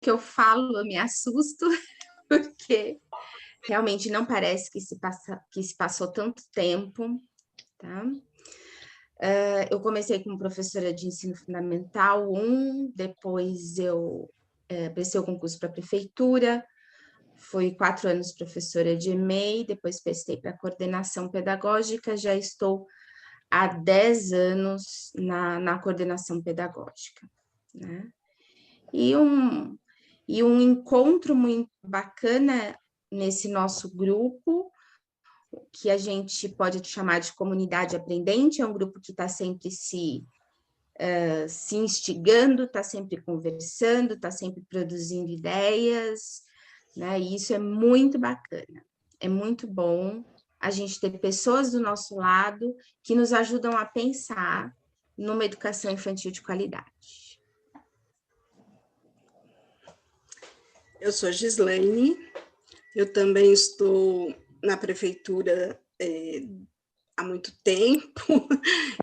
que eu falo, eu me assusto, porque realmente não parece que se passou tanto tempo, tá? Eu comecei como professora de ensino fundamental 1, depois eu prestei o concurso para a prefeitura, fui 4 anos professora de EMEI, depois prestei para coordenação pedagógica, já estou há 10 anos na coordenação pedagógica, né? E um encontro muito bacana nesse nosso grupo, que a gente pode chamar de comunidade aprendente, é um grupo que está sempre se instigando, está sempre conversando, está sempre produzindo ideias, né? E isso é muito bacana, é muito bom a gente ter pessoas do nosso lado que nos ajudam a pensar numa educação infantil de qualidade. Eu sou Gislaine, eu também estou na prefeitura há muito tempo,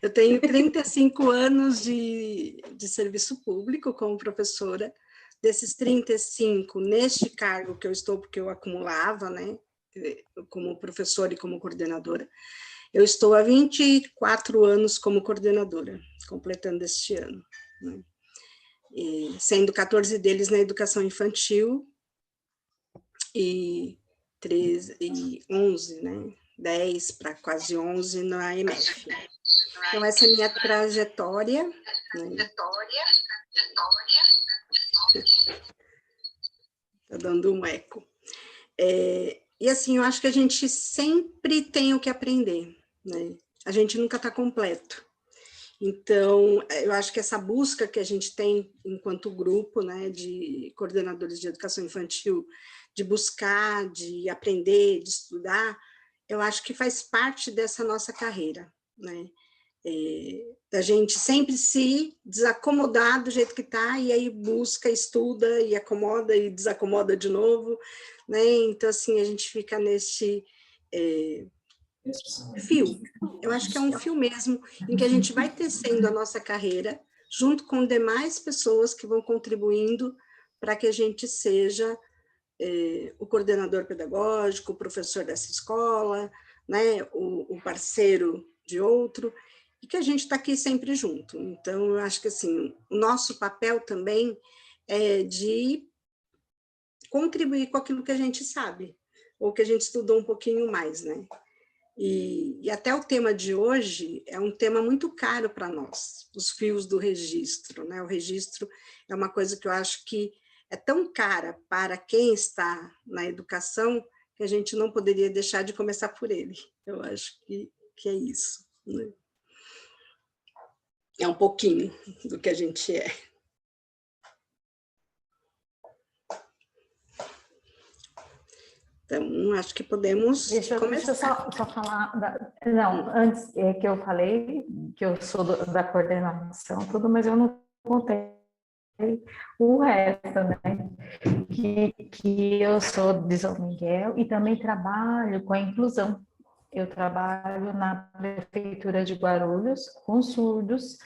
eu tenho 35 anos de serviço público como professora, desses 35, neste cargo que eu estou, porque eu acumulava, né, como professora e como coordenadora, eu estou há 24 anos como coordenadora, completando este ano, né? E sendo 14 deles na educação infantil e 11, né? 10 para quase 11 na EMEF. Então, essa é a minha trajetória. Né? Está dando um eco. E assim, eu acho que a gente sempre tem o que aprender, né? A gente nunca está completo. Então, eu acho que essa busca que a gente tem enquanto grupo, né, de coordenadores de educação infantil, de buscar, de aprender, de estudar, eu acho que faz parte dessa nossa carreira, né? Da gente sempre se desacomodar do jeito que está, e aí busca, estuda, e acomoda, e desacomoda de novo, né? Então, assim, a gente fica nesse fio. Eu acho que é um fio mesmo, em que a gente vai tecendo a nossa carreira, junto com demais pessoas que vão contribuindo para que a gente seja o coordenador pedagógico, o professor dessa escola, né, o parceiro de outro, e que a gente está aqui sempre junto. Então, eu acho que assim, o nosso papel também é de contribuir com aquilo que a gente sabe, ou que a gente estudou um pouquinho mais, né? E até o tema de hoje é um tema muito caro para nós, os fios do registro, né? O registro é uma coisa que eu acho que é tão cara para quem está na educação que a gente não poderia deixar de começar por ele. Eu acho que é isso, né? É um pouquinho do que a gente é. Então, acho que podemos começar. Deixa eu só falar... Não, antes que eu falei que eu sou da coordenação, tudo, mas eu não contei o resto, né? Que eu sou de São Miguel e também trabalho com a inclusão. Eu trabalho na prefeitura de Guarulhos com surdos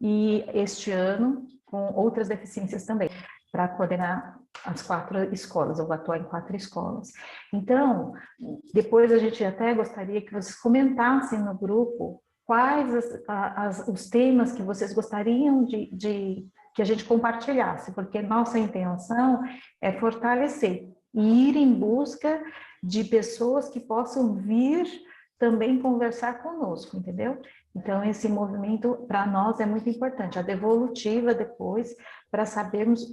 e este ano com outras deficiências também, para coordenar as 4 escolas, eu vou atuar em 4 escolas. Então, depois a gente até gostaria que vocês comentassem no grupo quais os temas que vocês gostariam de que a gente compartilhasse, porque nossa intenção é fortalecer e ir em busca de pessoas que possam vir também conversar conosco, entendeu? Então, esse movimento, para nós, é muito importante, a devolutiva depois, para sabermos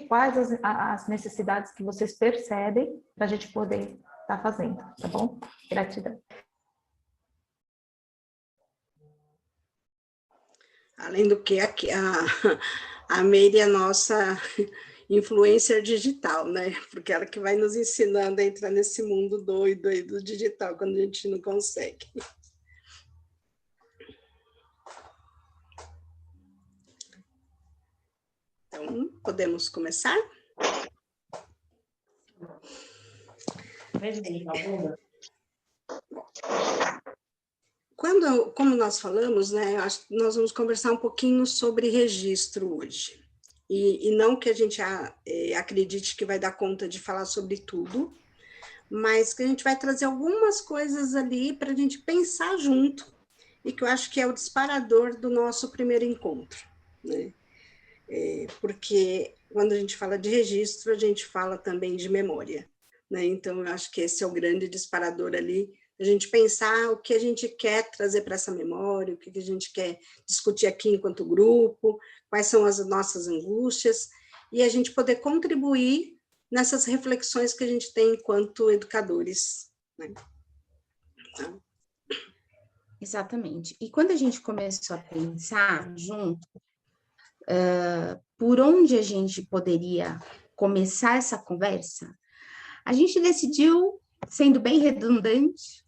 quais as necessidades que vocês percebem, para a gente poder estar fazendo, tá bom? Gratidão. Além do que, a Meire é a nossa influencer digital, né? Porque ela que vai nos ensinando a entrar nesse mundo doido aí do digital, quando a gente não consegue. Então, podemos começar? Como nós falamos, né, nós vamos conversar um pouquinho sobre registro hoje. e não que a gente acredite que vai dar conta de falar sobre tudo, mas que a gente vai trazer algumas coisas ali para a gente pensar junto, e que eu acho que é o disparador do nosso primeiro encontro, né? Porque quando a gente fala de registro, a gente fala também de memória, né? Então, eu acho que esse é o grande disparador ali, a gente pensar o que a gente quer trazer para essa memória, o que a gente quer discutir aqui enquanto grupo, quais são as nossas angústias, e a gente poder contribuir nessas reflexões que a gente tem enquanto educadores, né? Tá? Exatamente. E quando a gente começou a pensar junto, por onde a gente poderia começar essa conversa, a gente decidiu, sendo bem redundante,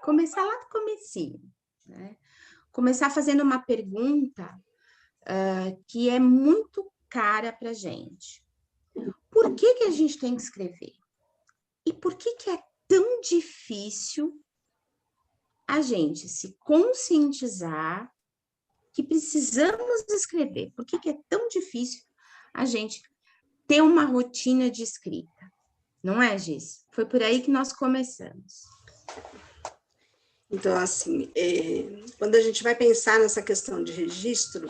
começar lá do comecinho, né? Começar fazendo uma pergunta que é muito cara para a gente. Por que a gente tem que escrever? E por que é tão difícil a gente se conscientizar que precisamos escrever? Por que é tão difícil a gente ter uma rotina de escrita? Não é, Giz? Foi por aí que nós começamos. Então, assim, quando a gente vai pensar nessa questão de registro,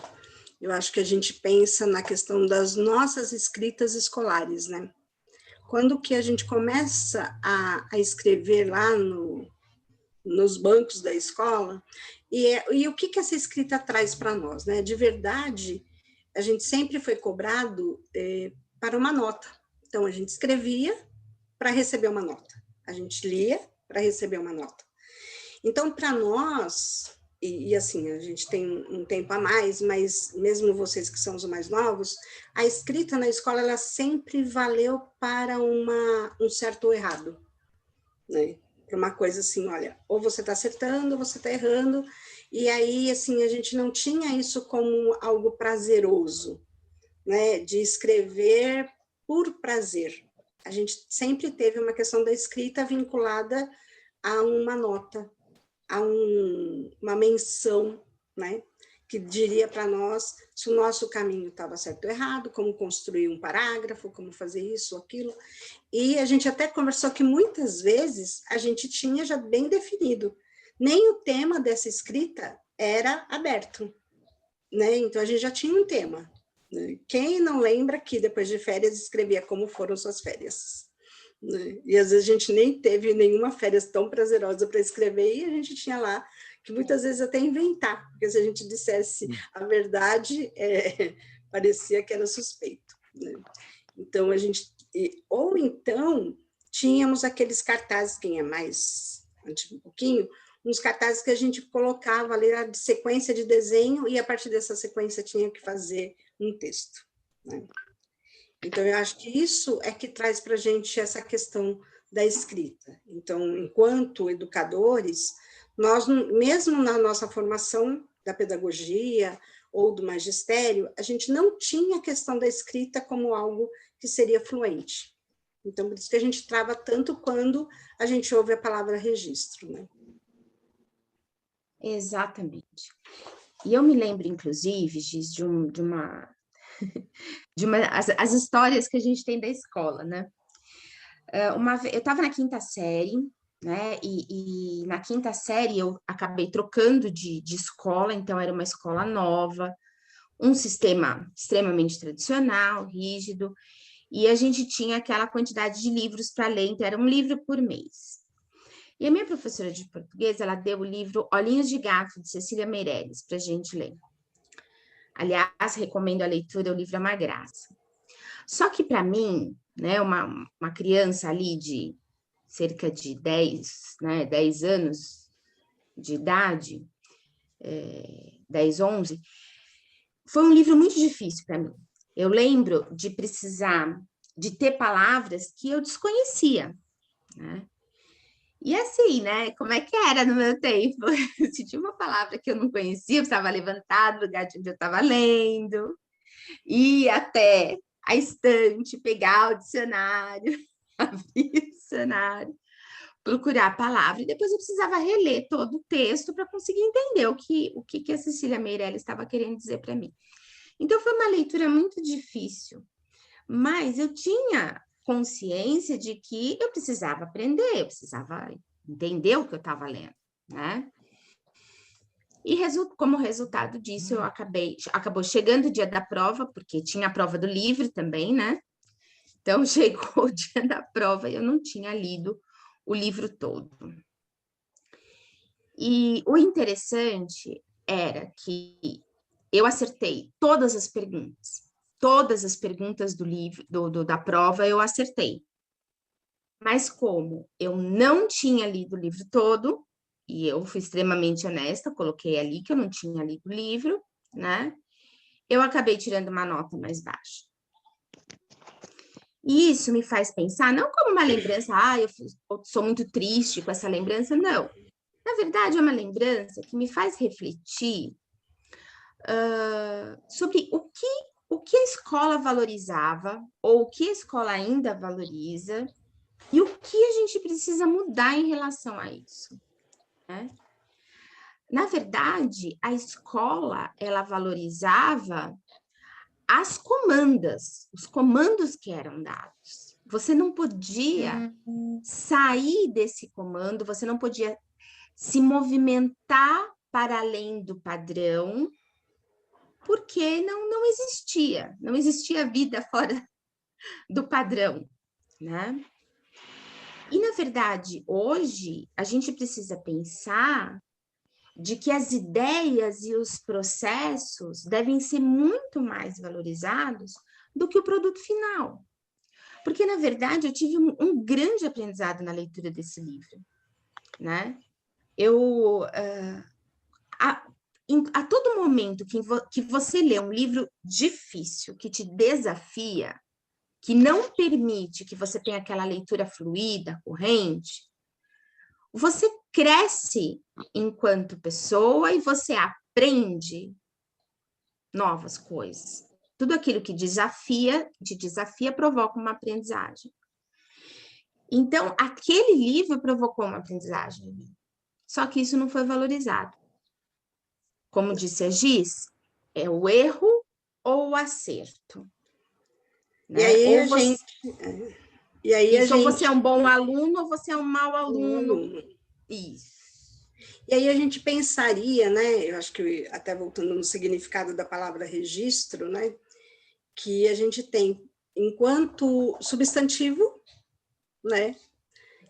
eu acho que a gente pensa na questão das nossas escritas escolares, né? Quando que a gente começa a escrever lá nos bancos da escola, e o que essa escrita traz para nós, né? De verdade, a gente sempre foi cobrado para uma nota. Então, a gente escrevia para receber uma nota. A gente lia para receber uma nota. Então, para nós, e assim, a gente tem um tempo a mais, mas mesmo vocês que são os mais novos, a escrita na escola, ela sempre valeu para um certo ou errado, né? Para uma coisa assim, olha, ou você está acertando, ou você está errando, e aí, assim, a gente não tinha isso como algo prazeroso, né? De escrever por prazer. A gente sempre teve uma questão da escrita vinculada a uma nota, a uma menção, né? Que diria para nós se o nosso caminho estava certo ou errado, como construir um parágrafo, como fazer isso ou aquilo. E a gente até conversou que muitas vezes a gente tinha já bem definido, nem o tema dessa escrita era aberto, né? Então a gente já tinha um tema. Né? Quem não lembra que depois de férias escrevia como foram suas férias? Né? E às vezes a gente nem teve nenhuma férias tão prazerosa para escrever, e a gente tinha lá que muitas vezes até inventar, porque se a gente dissesse a verdade, parecia que era suspeito. Né? Então a gente, ou então tínhamos aqueles cartazes, quem é mais antigo um pouquinho, uns cartazes que a gente colocava ali de sequência de desenho, e a partir dessa sequência tinha que fazer um texto. Né? Então, eu acho que isso é que traz para a gente essa questão da escrita. Então, enquanto educadores, nós, mesmo na nossa formação da pedagogia ou do magistério, a gente não tinha a questão da escrita como algo que seria fluente. Então, por isso que a gente trava tanto quando a gente ouve a palavra registro, né? Exatamente. E eu me lembro, inclusive, Giz, as histórias que a gente tem da escola, né? Eu estava na quinta série, né? E na quinta série eu acabei trocando de escola, então era uma escola nova, um sistema extremamente tradicional, rígido, e a gente tinha aquela quantidade de livros para ler, então era um livro por mês. E a minha professora de português, ela deu o livro Olhinhos de Gato, de Cecília Meirelles, para a gente ler. Aliás, recomendo a leitura, o livro é uma graça. Só que para mim, né, uma criança ali de cerca de 10 anos de idade, 10, 11, foi um livro muito difícil para mim. Eu lembro de precisar de ter palavras que eu desconhecia, né? E assim, né? Como é que era no meu tempo? Se tinha uma palavra que eu não conhecia, eu precisava levantar do lugar de onde eu estava lendo, ir até a estante, pegar o dicionário, abrir o dicionário, procurar a palavra, e depois eu precisava reler todo o texto para conseguir entender o que a Cecília Meirelles estava querendo dizer para mim. Então, foi uma leitura muito difícil, mas eu tinha consciência de que eu precisava aprender, eu precisava entender o que eu estava lendo, né? E como resultado disso, acabou chegando o dia da prova, porque tinha a prova do livro também, né? Então, chegou o dia da prova e eu não tinha lido o livro todo. E o interessante era que eu acertei todas as perguntas do livro, da prova eu acertei. Mas como eu não tinha lido o livro todo, e eu fui extremamente honesta, coloquei ali que eu não tinha lido o livro, né? Eu acabei tirando uma nota mais baixa. E isso me faz pensar, não como uma lembrança, eu sou muito triste com essa lembrança, não. Na verdade, é uma lembrança que me faz refletir sobre o que a escola valorizava, ou o que a escola ainda valoriza, e o que a gente precisa mudar em relação a isso, né? Na verdade, a escola, ela valorizava as comandas, os comandos que eram dados. Você não podia sair desse comando, você não podia se movimentar para além do padrão, porque não existia vida fora do padrão, né? E, na verdade, hoje, a gente precisa pensar de que as ideias e os processos devem ser muito mais valorizados do que o produto final. Porque, na verdade, eu tive um grande aprendizado na leitura desse livro, né? A todo momento que você lê um livro difícil, que te desafia, que não permite que você tenha aquela leitura fluida, corrente, você cresce enquanto pessoa e você aprende novas coisas. Tudo aquilo que te desafia provoca uma aprendizagem. Então, aquele livro provocou uma aprendizagem em mim. Só que isso não foi valorizado. Como disse a Giz, é o erro ou o acerto. Né? Ou você é um bom aluno ou você é um mau aluno. Isso. E aí a gente pensaria, né? Eu acho que até voltando no significado da palavra registro, né? Que a gente tem enquanto substantivo, né?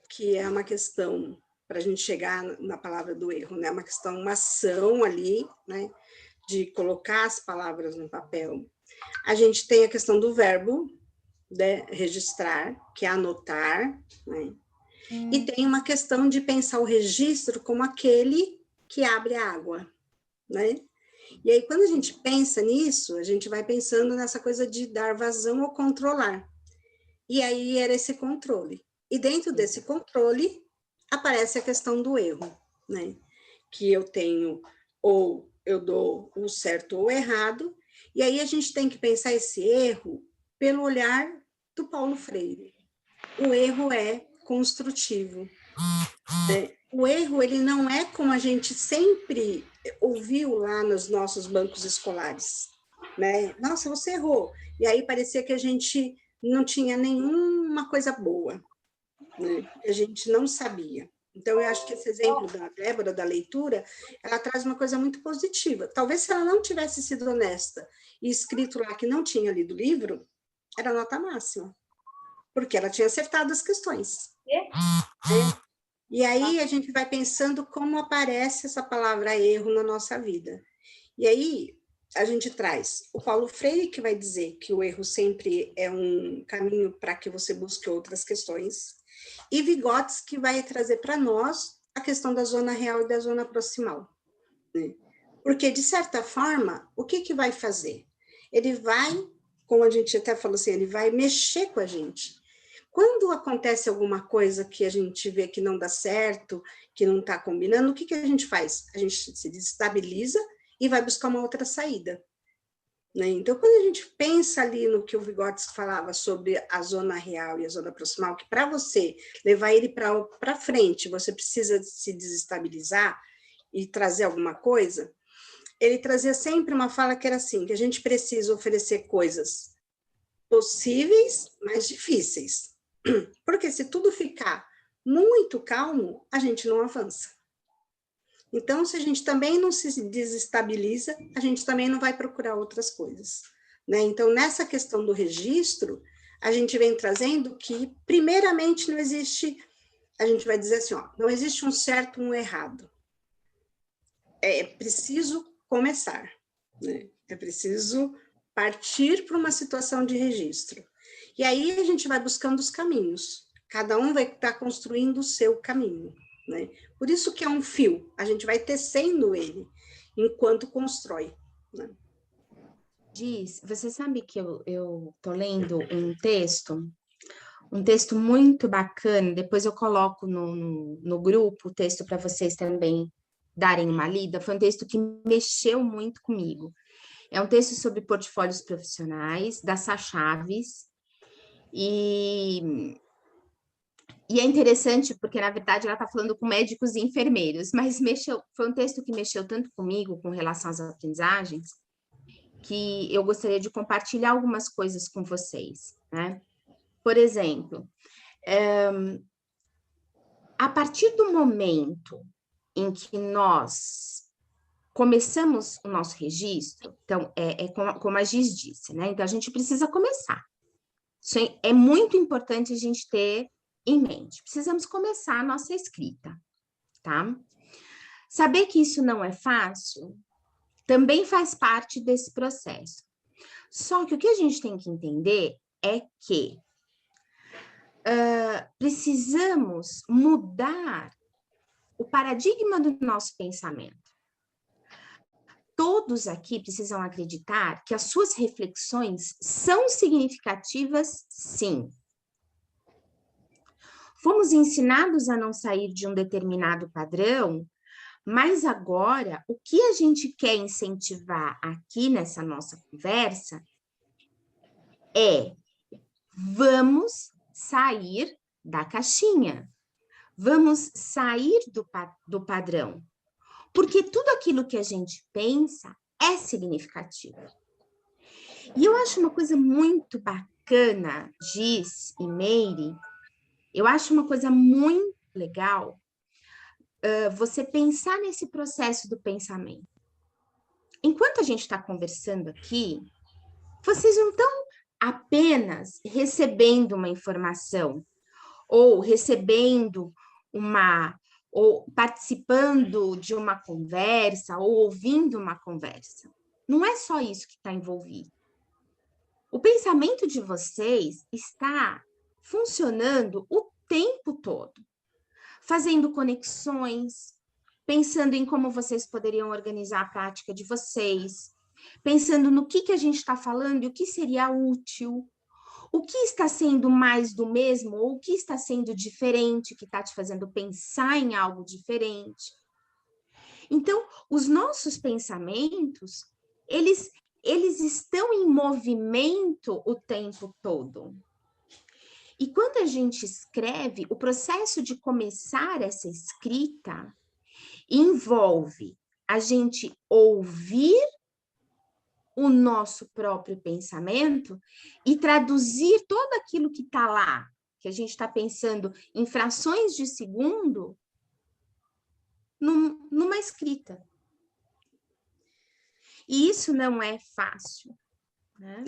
Que é uma questão para a gente chegar na palavra do erro, né? Uma questão, uma ação ali, né? De colocar as palavras no papel. A gente tem a questão do verbo, né? Registrar, que é anotar, né? E tem uma questão de pensar o registro como aquele que abre a água, né? E aí, quando a gente pensa nisso, a gente vai pensando nessa coisa de dar vazão ou controlar. E aí era esse controle. E dentro desse controle, aparece a questão do erro, né? Que eu tenho, ou eu dou o certo ou o errado, e aí a gente tem que pensar esse erro pelo olhar do Paulo Freire. O erro é construtivo. O erro, ele não é como a gente sempre ouviu lá nos nossos bancos escolares, né? Nossa, você errou. E aí parecia que a gente não tinha nenhuma coisa boa, né? A gente não sabia. Então, eu acho que esse exemplo da Débora, da leitura, ela traz uma coisa muito positiva. Talvez se ela não tivesse sido honesta e escrito lá que não tinha lido o livro, era nota máxima, porque ela tinha acertado as questões. E aí a gente vai pensando como aparece essa palavra erro na nossa vida. E aí a gente traz o Paulo Freire, que vai dizer que o erro sempre é um caminho para que você busque outras questões, e Vygotsky, que vai trazer para nós a questão da zona real e da zona proximal, né? Porque, de certa forma, o que vai fazer? Ele vai, como a gente até falou assim, ele vai mexer com a gente. Quando acontece alguma coisa que a gente vê que não dá certo, que não está combinando, o que a gente faz? A gente se desestabiliza e vai buscar uma outra saída, né? Então, quando a gente pensa ali no que o Vygotsky falava sobre a zona real e a zona proximal, que para você levar ele para frente, você precisa se desestabilizar e trazer alguma coisa, ele trazia sempre uma fala que era assim, que a gente precisa oferecer coisas possíveis, mas difíceis. Porque se tudo ficar muito calmo, a gente não avança. Então, se a gente também não se desestabiliza, a gente também não vai procurar outras coisas, né? Então, nessa questão do registro, a gente vem trazendo que, primeiramente, não existe, a gente vai dizer assim, ó, não existe um certo e um errado. É preciso começar, né? É preciso partir para uma situação de registro. E aí a gente vai buscando os caminhos. Cada um vai estar construindo o seu caminho, né? Por isso que é um fio. A gente vai tecendo ele enquanto constrói, né? Diz, você sabe que eu tô lendo um texto muito bacana, depois eu coloco no grupo o texto para vocês também darem uma lida. Foi um texto que mexeu muito comigo. É um texto sobre portfólios profissionais, da Sá Chaves, e é interessante porque, na verdade, ela está falando com médicos e enfermeiros, mas foi um texto que mexeu tanto comigo com relação às aprendizagens, que eu gostaria de compartilhar algumas coisas com vocês, né? Por exemplo, a partir do momento em que nós começamos o nosso registro, então, como a Giz disse, né? Então, a gente precisa começar. Isso é muito importante a gente ter em mente. Precisamos começar a nossa escrita, tá? Saber que isso não é fácil também faz parte desse processo. Só que o que a gente tem que entender é que precisamos mudar o paradigma do nosso pensamento. Todos aqui precisam acreditar que as suas reflexões são significativas, sim. Fomos ensinados a não sair de um determinado padrão, mas agora o que a gente quer incentivar aqui nessa nossa conversa é: vamos sair da caixinha, vamos sair do padrão, porque tudo aquilo que a gente pensa é significativo. E eu acho uma coisa muito bacana, Giz e Meire, eu acho uma coisa muito legal você pensar nesse processo do pensamento. Enquanto a gente está conversando aqui, vocês não estão apenas recebendo uma informação, ou recebendo ou participando de uma conversa, ou ouvindo uma conversa. Não é só isso que está envolvido. O pensamento de vocês está funcionando o tempo todo, fazendo conexões, pensando em como vocês poderiam organizar a prática de vocês, pensando no que a gente está falando e o que seria útil, o que está sendo mais do mesmo ou o que está sendo diferente, que está te fazendo pensar em algo diferente. Então, os nossos pensamentos, eles estão em movimento o tempo todo. E quando a gente escreve, o processo de começar essa escrita envolve a gente ouvir o nosso próprio pensamento e traduzir tudo aquilo que está lá, que a gente está pensando em frações de segundo, numa escrita. E isso não é fácil, né?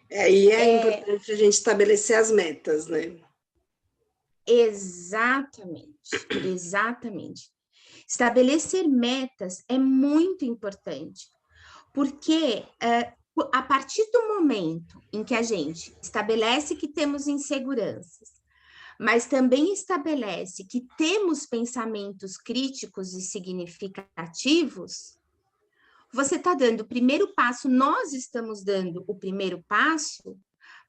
E é importante a gente estabelecer as metas, né? Exatamente, exatamente. Estabelecer metas é muito importante, porque a partir do momento em que a gente estabelece que temos inseguranças, mas também estabelece que temos pensamentos críticos e significativos, você está dando o primeiro passo, nós estamos dando o primeiro passo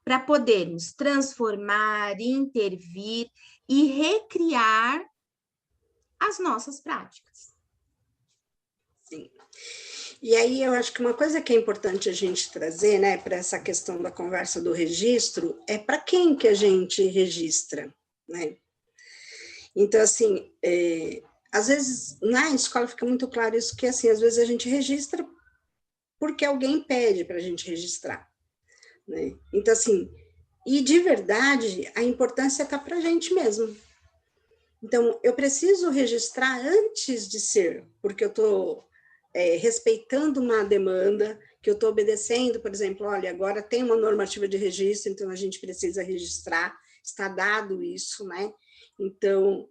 para podermos transformar, intervir e recriar as nossas práticas. Sim. E aí eu acho que uma coisa que é importante a gente trazer, né, para essa questão da conversa do registro, é para quem que a gente registra, né? Então, assim, às vezes, na escola fica muito claro isso, que assim, às vezes a gente registra porque alguém pede para a gente registrar, né? Então, assim, e de verdade, a importância está para a gente mesmo. Então, eu preciso registrar antes de ser, porque eu estou respeitando uma demanda, que eu estou obedecendo, por exemplo, olha, agora tem uma normativa de registro, então a gente precisa registrar, está dado isso, né? Então,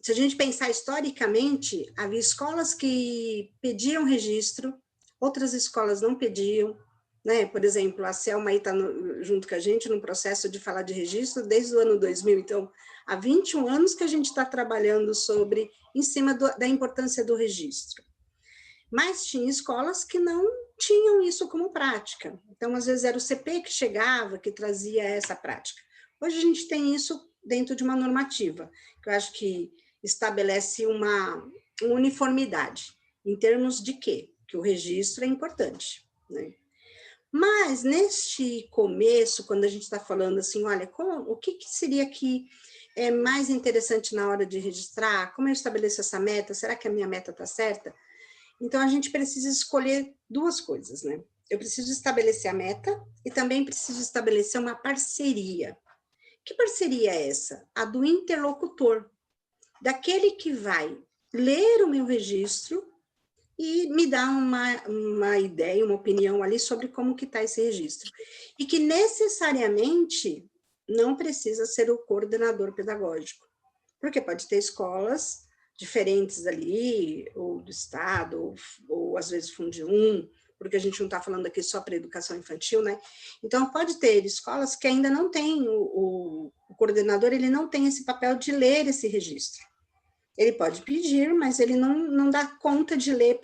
se a gente pensar historicamente, havia escolas que pediam registro, outras escolas não pediam, né? Por exemplo, a Selma aí está junto com a gente no processo de falar de registro desde o ano 2000, então, há 21 anos que a gente está trabalhando em cima da importância do registro. Mas tinha escolas que não tinham isso como prática, então, às vezes, era o CP que chegava, que trazia essa prática. Hoje a gente tem isso dentro de uma normativa, que eu acho que estabelece uma uniformidade, em termos de quê? Que o registro é importante, né? Mas, neste começo, quando a gente está falando assim, olha, o que seria que é mais interessante na hora de registrar? Como eu estabeleço essa meta? Será que a minha meta está certa? Então, a gente precisa escolher duas coisas, né? Eu preciso estabelecer a meta e também preciso estabelecer uma parceria. Que parceria é essa? A do interlocutor, daquele que vai ler o meu registro e me dar uma ideia, uma opinião ali sobre como que está esse registro. E que necessariamente não precisa ser o coordenador pedagógico, porque pode ter escolas diferentes ali, ou do Estado, ou às vezes Fundum, porque a gente não está falando aqui só para educação infantil, né? Então, pode ter escolas que ainda não têm, o coordenador, ele não tem esse papel de ler esse registro. Ele pode pedir, mas ele não dá conta de ler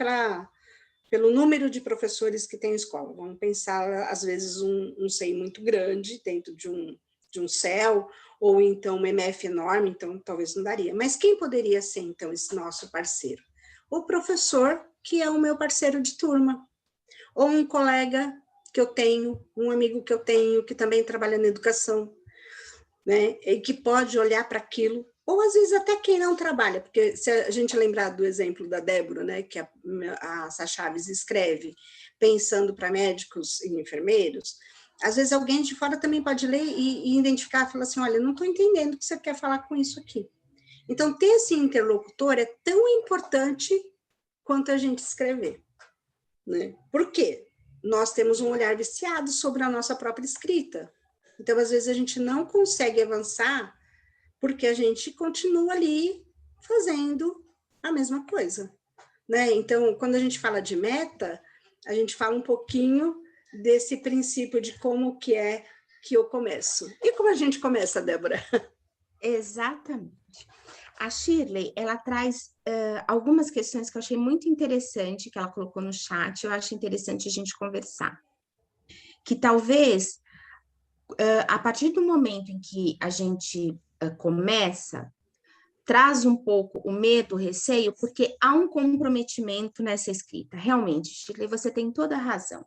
pelo número de professores que tem a escola. Vamos pensar, às vezes, um SEI muito grande dentro de um CEL, ou então um MF enorme, então talvez não daria. Mas quem poderia ser, então, esse nosso parceiro? O professor, que é o meu parceiro de turma, ou um colega que eu tenho, um amigo que eu tenho, que também trabalha na educação, né, e que pode olhar para aquilo, ou às vezes até quem não trabalha, porque se a gente lembrar do exemplo da Débora, né, que a Sá Chaves escreve, pensando para médicos e enfermeiros, às vezes alguém de fora também pode ler e identificar, falar assim, olha, não estou entendendo o que você quer falar com isso aqui. Então, ter esse interlocutor é tão importante quanto a gente escrever, né? Por quê? Nós temos um olhar viciado sobre a nossa própria escrita. Então, às vezes, a gente não consegue avançar porque a gente continua ali fazendo a mesma coisa, né? Então, quando a gente fala de meta, a gente fala um pouquinho desse princípio de como que é que eu começo. E como a gente começa, Débora? Exatamente. A Shirley, ela traz algumas questões que eu achei muito interessante, que ela colocou no chat, eu acho interessante a gente conversar. Que talvez, a partir do momento em que a gente começa, traz um pouco o medo, o receio, porque há um comprometimento nessa escrita. Realmente, Shirley, você tem toda a razão.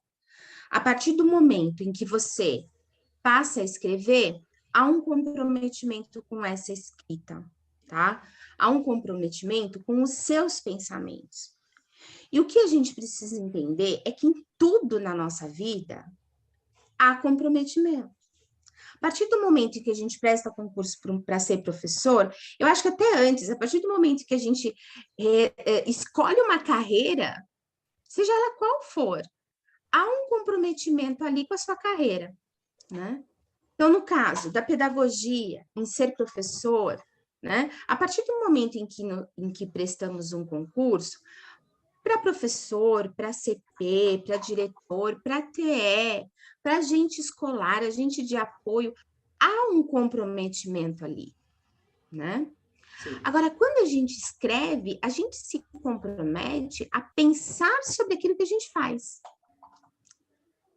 A partir do momento em que você passa a escrever, há um comprometimento com essa escrita, tá? Há um comprometimento com os seus pensamentos. E o que a gente precisa entender é que em tudo na nossa vida há comprometimento. A partir do momento em que a gente presta concurso para ser professor, eu acho que até antes, a partir do momento que a gente escolhe uma carreira, seja ela qual for, há um comprometimento ali com a sua carreira, né? Então, no caso da pedagogia, em ser professor, né? A partir do momento em que prestamos um concurso, para professor, para CP, para diretor, para TE, para agente escolar, agente de apoio, há um comprometimento ali, né? Sim. Agora, quando a gente escreve, a gente se compromete a pensar sobre aquilo que a gente faz.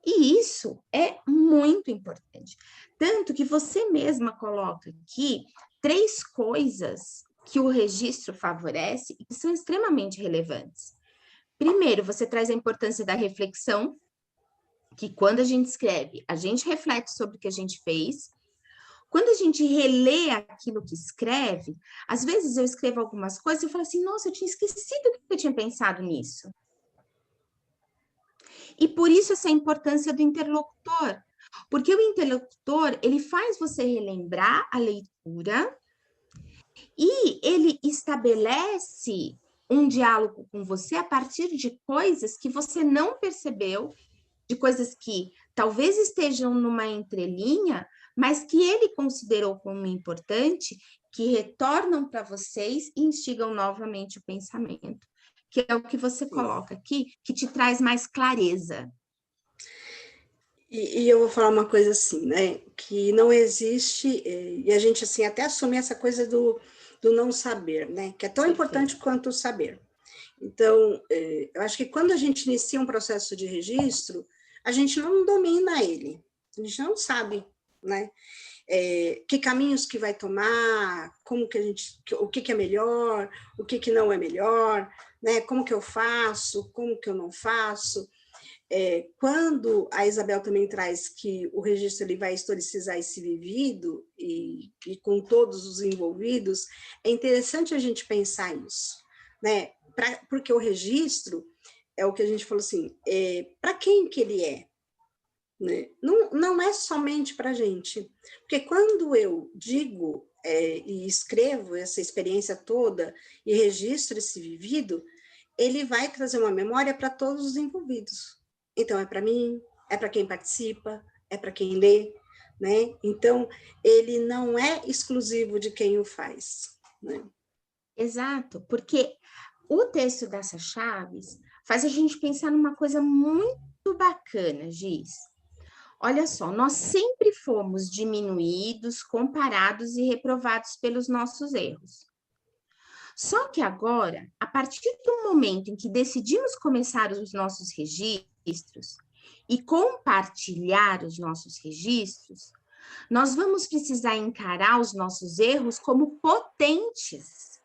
E isso é muito importante. Tanto que você mesma coloca aqui 3 coisas que o registro favorece e que são extremamente relevantes. Primeiro, você traz a importância da reflexão, que quando a gente escreve, a gente reflete sobre o que a gente fez. Quando a gente relê aquilo que escreve, às vezes eu escrevo algumas coisas e eu falo assim, nossa, eu tinha esquecido que eu tinha pensado nisso. E por isso essa importância do interlocutor. Porque o interlocutor, ele faz você relembrar a leitura e ele estabelece um diálogo com você a partir de coisas que você não percebeu, de coisas que talvez estejam numa entrelinha, mas que ele considerou como importante, que retornam para vocês e instigam novamente o pensamento, que é o que você coloca aqui, que te traz mais clareza. E eu vou falar uma coisa assim, né, que não existe, e a gente assim até assume essa coisa do não saber, né, que é tão importante quanto o saber. Então, eu acho que quando a gente inicia um processo de registro, a gente não domina ele, a gente não sabe, né, que caminhos que vai tomar, como que a gente, o que é melhor, o que não é melhor, né, como que eu faço, como que eu não faço. Quando a Isabel também traz que o registro ele vai historicizar esse vivido e com todos os envolvidos, é interessante a gente pensar isso, né? Porque o registro é o que a gente falou assim, para quem que ele é? Né? Não é somente para a gente, porque quando eu digo e escrevo essa experiência toda e registro esse vivido, ele vai trazer uma memória para todos os envolvidos. Então, é para mim, é para quem participa, é para quem lê, né? Então, ele não é exclusivo de quem o faz, né? Exato, porque o texto dessas chaves faz a gente pensar numa coisa muito bacana, Giz. Olha só, nós sempre fomos diminuídos, comparados e reprovados pelos nossos erros. Só que agora, a partir do momento em que decidimos começar os nossos registros e compartilhar os nossos registros, nós vamos precisar encarar os nossos erros como potentes.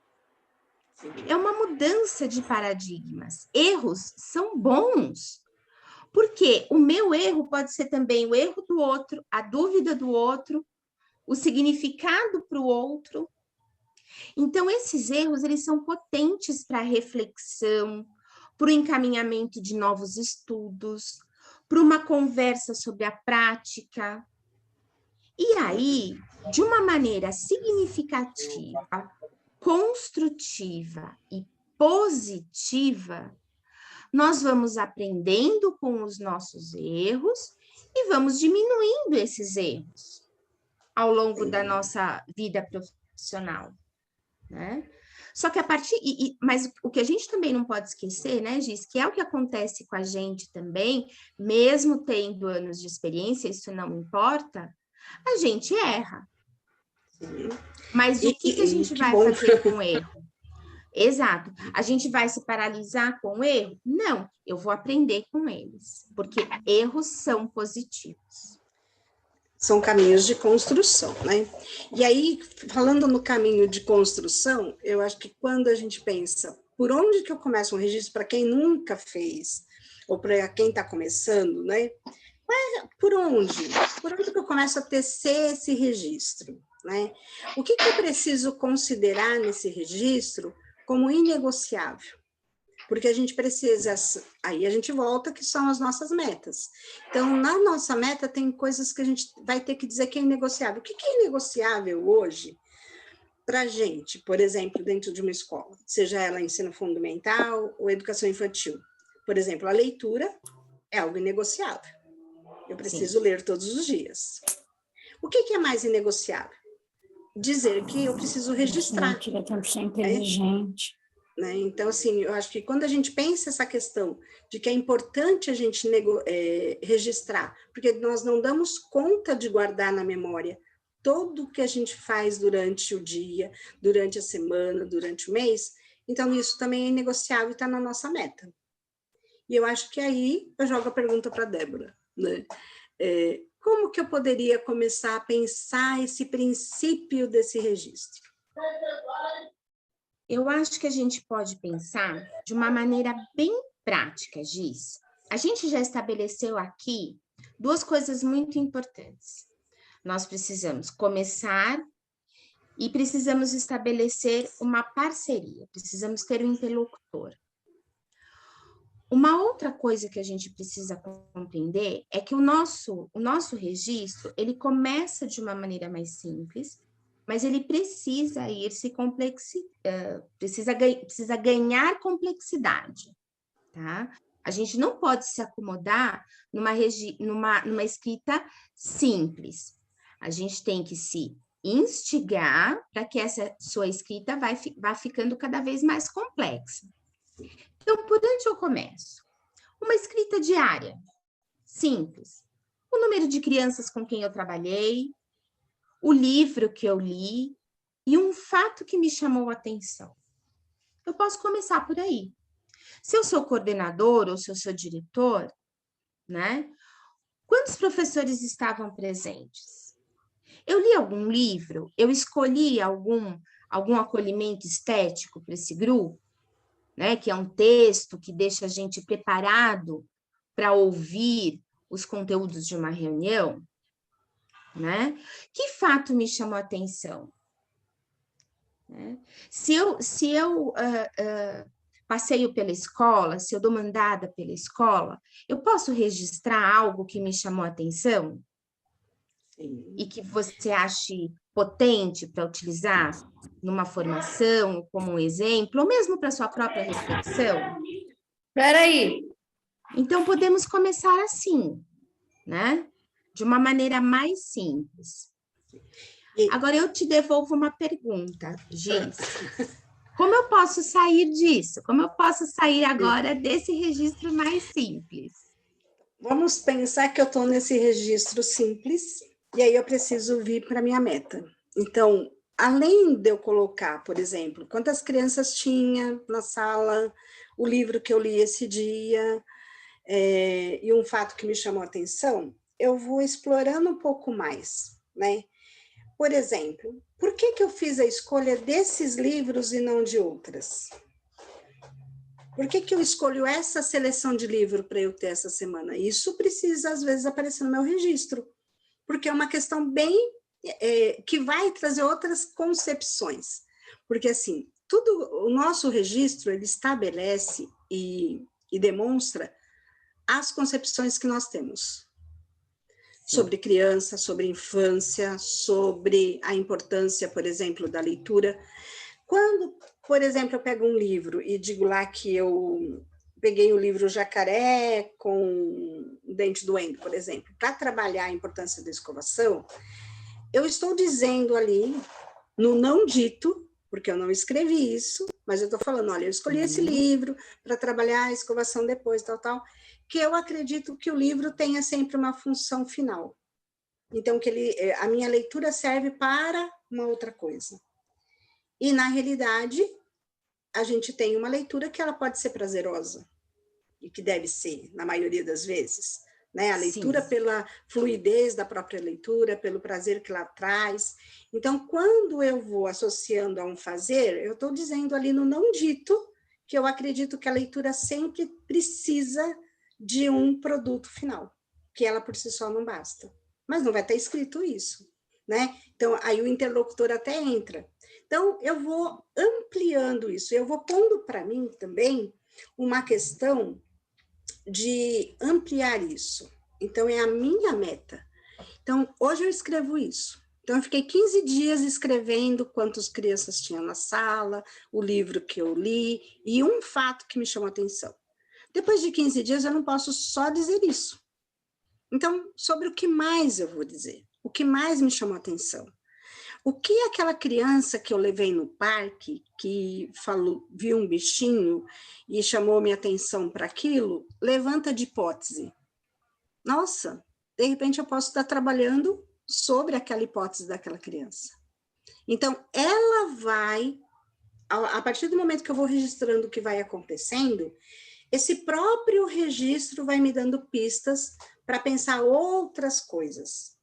É uma mudança de paradigmas. Erros são bons. Porque o meu erro pode ser também o erro do outro, a dúvida do outro, o significado para o outro. Então, esses erros, eles são potentes para a reflexão, para o encaminhamento de novos estudos, para uma conversa sobre a prática. E aí, de uma maneira significativa, construtiva e positiva, nós vamos aprendendo com os nossos erros e vamos diminuindo esses erros ao longo da nossa vida profissional, né? Só que a partir... mas o que a gente também não pode esquecer, né, Giz, que é o que acontece com a gente também, mesmo tendo anos de experiência, isso não importa, a gente erra. Mas o que a gente vai fazer com o erro? Exato. A gente vai se paralisar com o erro? Não, eu vou aprender com eles, porque erros são positivos. São caminhos de construção, né? E aí, falando no caminho de construção, eu acho que quando a gente pensa, por onde que eu começo um registro para quem nunca fez, ou para quem está começando, né? Por onde? Por onde que eu começo a tecer esse registro, né? O que eu preciso considerar nesse registro como inegociável? Porque a gente precisa, aí a gente volta que são as nossas metas. Então, na nossa meta tem coisas que a gente vai ter que dizer que é inegociável. O que é inegociável hoje para a gente, por exemplo, dentro de uma escola, seja ela ensino fundamental ou educação infantil? Por exemplo, a leitura é algo inegociável. Eu preciso ler todos os dias. O que é mais inegociável? Dizer que eu preciso registrar. Mentira, tem que ser inteligente. Né? Então, assim, eu acho que quando a gente pensa essa questão de que é importante a gente registrar, porque nós não damos conta de guardar na memória tudo o que a gente faz durante o dia, durante a semana, durante o mês, então isso também é inegociável e está na nossa meta. E eu acho que aí eu jogo a pergunta para a Débora, né? Como que eu poderia começar a pensar esse princípio desse registro? Eu acho que a gente pode pensar de uma maneira bem prática, Giz. A gente já estabeleceu aqui duas coisas muito importantes. nós precisamos começar e precisamos estabelecer uma parceria, precisamos ter um interlocutor. Uma outra coisa que a gente precisa compreender é que o nosso registro, ele começa de uma maneira mais simples, mas ele precisa precisa ganhar complexidade, tá? A gente não pode se acomodar numa escrita simples. A gente tem que se instigar para que essa sua escrita vá ficando cada vez mais complexa. Então, por onde eu começo? Uma escrita diária, simples. O número de crianças com quem eu trabalhei, o livro que eu li e um fato que me chamou a atenção. Eu posso começar por aí. Se eu sou coordenador ou se eu sou diretor, né? Quantos professores estavam presentes? Eu li algum livro? Eu escolhi algum acolhimento estético para esse grupo? Né, que é um texto que deixa a gente preparado para ouvir os conteúdos de uma reunião, né? Que fato me chamou a atenção? Né? Se eu passeio pela escola, se eu dou mandada pela escola, eu posso registrar algo que me chamou a atenção? Sim. E que você ache potente para utilizar numa formação, como um exemplo, ou mesmo para sua própria reflexão? Espera aí. Então, podemos começar assim, né? De uma maneira mais simples. Agora, eu te devolvo uma pergunta, Giz. Como eu posso sair disso? Como eu posso sair agora desse registro mais simples? Vamos pensar que eu estou nesse registro simples, e aí eu preciso vir para a minha meta. Então, além de eu colocar, por exemplo, quantas crianças tinha na sala, o livro que eu li esse dia, e um fato que me chamou a atenção, eu vou explorando um pouco mais, né? Por exemplo, por que eu fiz a escolha desses livros e não de outras? Por que eu escolho essa seleção de livro para eu ter essa semana? Isso precisa, às vezes, aparecer no meu registro, porque é uma questão bem que vai trazer outras concepções. Porque, assim, o nosso registro, ele estabelece e demonstra as concepções que nós temos sobre criança, sobre infância, sobre a importância, por exemplo, da leitura. Quando, por exemplo, eu pego um livro e digo lá que eu peguei o livro Jacaré com Dente Doendo, por exemplo, para trabalhar a importância da escovação, eu estou dizendo ali, no não dito, porque eu não escrevi isso, mas eu estou falando, olha, eu escolhi esse livro para trabalhar a escovação depois, tal, que eu acredito que o livro tenha sempre uma função final. Então, que a minha leitura serve para uma outra coisa. E, na realidade, a gente tem uma leitura que ela pode ser prazerosa, e que deve ser, na maioria das vezes, né? A leitura Sim. pela fluidez da própria leitura, pelo prazer que ela traz. Então, quando eu vou associando a um fazer, eu estou dizendo ali no não dito que eu acredito que a leitura sempre precisa de um produto final, que ela por si só não basta. Mas não vai estar escrito isso, né? Então, aí o interlocutor até entra. Então, eu vou ampliando isso, eu vou pondo para mim também uma questão de ampliar isso. Então, é a minha meta. Então, hoje eu escrevo isso. Então, eu fiquei 15 dias escrevendo quantas crianças tinham na sala, o livro que eu li e um fato que me chamou a atenção. Depois de 15 dias, eu não posso só dizer isso. Então, sobre o que mais eu vou dizer? O que mais me chamou a atenção? O que aquela criança que eu levei no parque, que viu um bichinho e chamou minha atenção para aquilo, levanta de hipótese? Nossa, de repente eu posso estar trabalhando sobre aquela hipótese daquela criança. Então, ela vai, a partir do momento que eu vou registrando o que vai acontecendo, esse próprio registro vai me dando pistas para pensar outras coisas.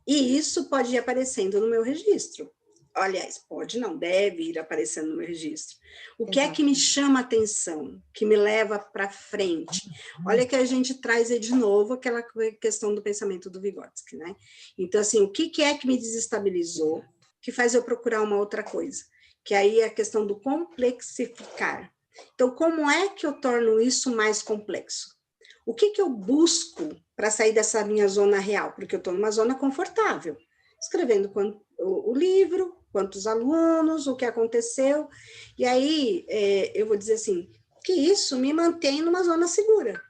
E isso pode ir aparecendo no meu registro. aliás, pode não, deve ir aparecendo no meu registro. O que é Exato. que me chama a atenção, que me leva para frente? Olha que a gente traz aí de novo aquela questão do pensamento do Vygotsky, né? Então, assim, o que é que me desestabilizou, que faz eu procurar uma outra coisa? Que aí é a questão do complexificar. Então, como é que eu torno isso mais complexo? O que eu busco para sair dessa minha zona real? Porque eu estou numa zona confortável, escrevendo o livro, quantos alunos, o que aconteceu, e aí eu vou dizer assim, que isso me mantém numa zona segura.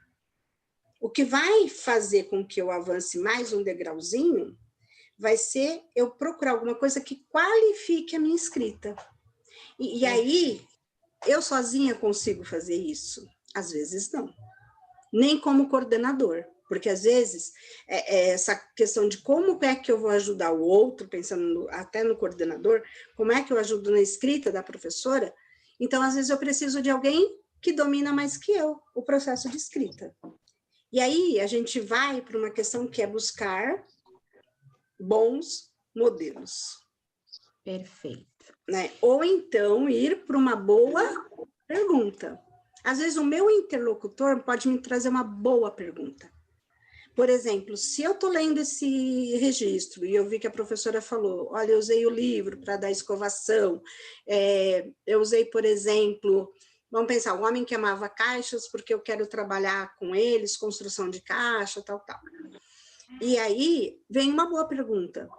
O que vai fazer com que eu avance mais um degrauzinho vai ser eu procurar alguma coisa que qualifique a minha escrita. E aí, eu sozinha consigo fazer isso? Às vezes não. Nem como coordenador, porque às vezes essa questão de como é que eu vou ajudar o outro, pensando até no coordenador, como é que eu ajudo na escrita da professora, então às vezes eu preciso de alguém que domina mais que eu o processo de escrita. E aí a gente vai para uma questão que é buscar bons modelos. Perfeito. Né? Ou então ir para uma boa pergunta. Às vezes o meu interlocutor pode me trazer uma boa pergunta. Por exemplo, se eu estou lendo esse registro e eu vi que a professora falou, olha, eu usei o livro para dar escovação, eu usei, por exemplo, vamos pensar, o homem que amava caixas porque eu quero trabalhar com eles, construção de caixa, tal, tal. E aí vem uma boa pergunta.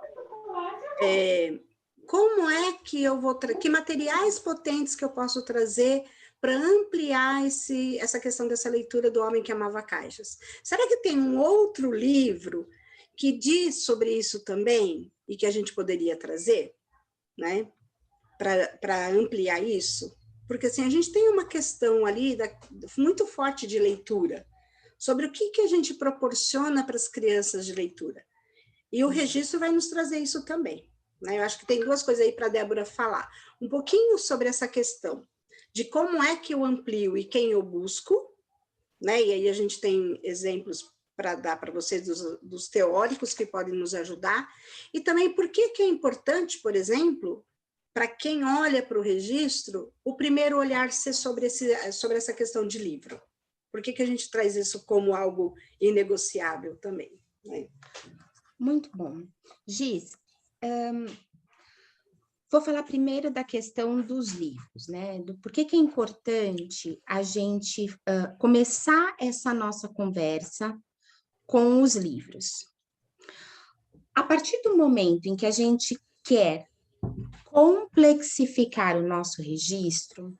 Como é que eu vou que materiais potentes que eu posso trazer para ampliar essa questão dessa leitura do homem que amava caixas? Será que tem um outro livro que diz sobre isso também e que a gente poderia trazer, né, para ampliar isso? Porque assim, a gente tem uma questão ali muito forte de leitura, sobre o que a gente proporciona para as crianças de leitura. E o registro vai nos trazer isso também. Eu acho que tem duas coisas aí para a Débora falar. Um pouquinho sobre essa questão de como é que eu amplio e quem eu busco, né? E aí a gente tem exemplos para dar para vocês dos teóricos que podem nos ajudar. E também por que é importante, por exemplo, para quem olha para o registro, o primeiro olhar ser sobre essa questão de livro. Por que a gente traz isso como algo inegociável também, né? Muito bom. Giz, vou falar primeiro da questão dos livros, né? Do porquê que é importante a gente começar essa nossa conversa com os livros. A partir do momento em que a gente quer complexificar o nosso registro,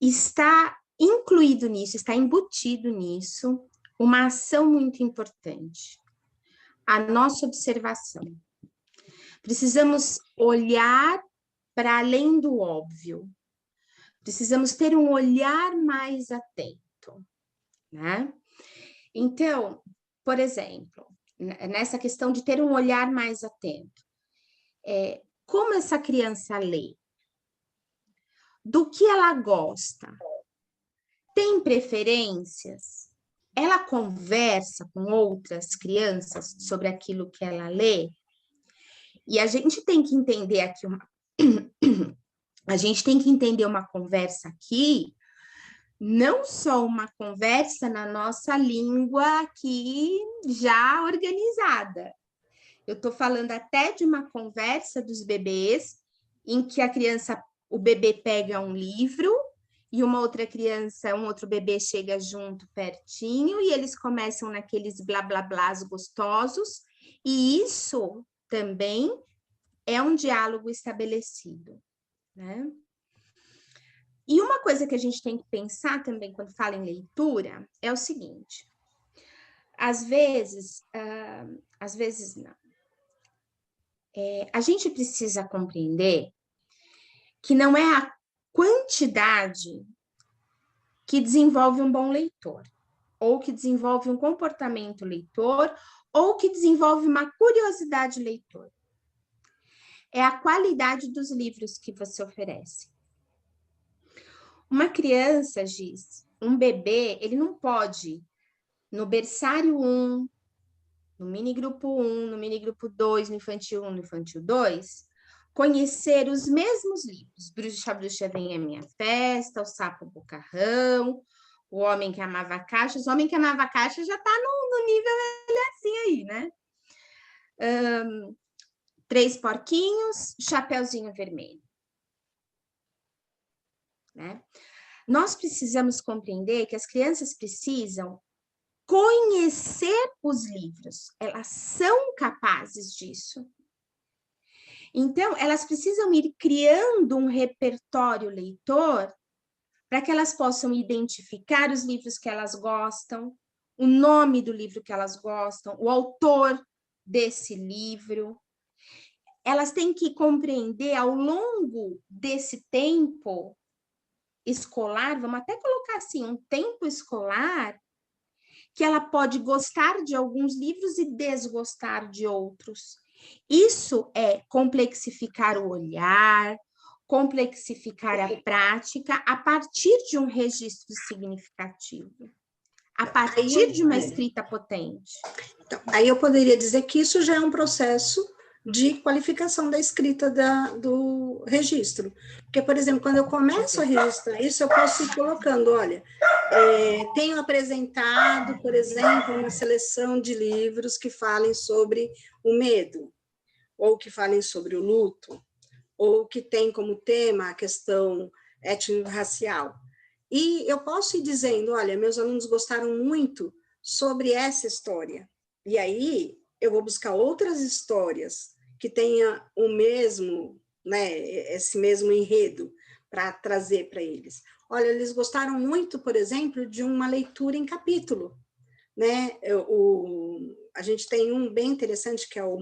está incluído nisso, está embutido nisso, uma ação muito importante, a nossa observação. Precisamos olhar para além do óbvio. Precisamos ter um olhar mais atento, né? Então, por exemplo, nessa questão de ter um olhar mais atento, como essa criança lê? Do que ela gosta? Tem preferências? Ela conversa com outras crianças sobre aquilo que ela lê? E a gente tem que entender aqui a gente tem que entender uma conversa aqui, não só uma conversa na nossa língua aqui já organizada. Eu estou falando até de uma conversa dos bebês em que o bebê pega um livro e uma outra criança, um outro bebê chega junto pertinho e eles começam naqueles blá blá blás gostosos, e isso também é um diálogo estabelecido, né? E uma coisa que a gente tem que pensar também quando fala em leitura é o seguinte: às vezes não. A gente precisa compreender que não é a quantidade que desenvolve um bom leitor, ou que desenvolve um comportamento leitor, ou que desenvolve uma curiosidade leitor. É a qualidade dos livros que você oferece. Uma criança, Giz, um bebê, ele não pode, no berçário 1, no mini grupo 1, no mini grupo 2, no infantil 1, no infantil 2, conhecer os mesmos livros. Bruxa Vem à Minha Festa, O Sapo Bocarrão, O Homem que Amava Caixas. O Homem que Amava Caixas já está no nível assim aí, né? Três Porquinhos, Chapeuzinho Vermelho. Né? Nós precisamos compreender que as crianças precisam conhecer os livros. Elas são capazes disso. Então, elas precisam ir criando um repertório leitor para que elas possam identificar os livros que elas gostam, o nome do livro que elas gostam, o autor desse livro. Elas têm que compreender ao longo desse tempo escolar, vamos até colocar assim, um tempo escolar, que ela pode gostar de alguns livros e desgostar de outros. Isso é complexificar o olhar, complexificar a prática a partir de um registro significativo, a partir de uma escrita potente. Então, aí eu poderia dizer que isso já é um processo de qualificação da escrita do registro. Porque, por exemplo, quando eu começo a registrar isso, eu posso ir colocando, olha, tenho apresentado, por exemplo, uma seleção de livros que falem sobre o medo, ou que falem sobre o luto, ou que tem como tema a questão étnico-racial. E eu posso ir dizendo, olha, meus alunos gostaram muito sobre essa história. E aí eu vou buscar outras histórias que tenham o mesmo, né, esse mesmo enredo para trazer para eles. Olha, eles gostaram muito, por exemplo, de uma leitura em capítulo, né? A gente tem um bem interessante que é o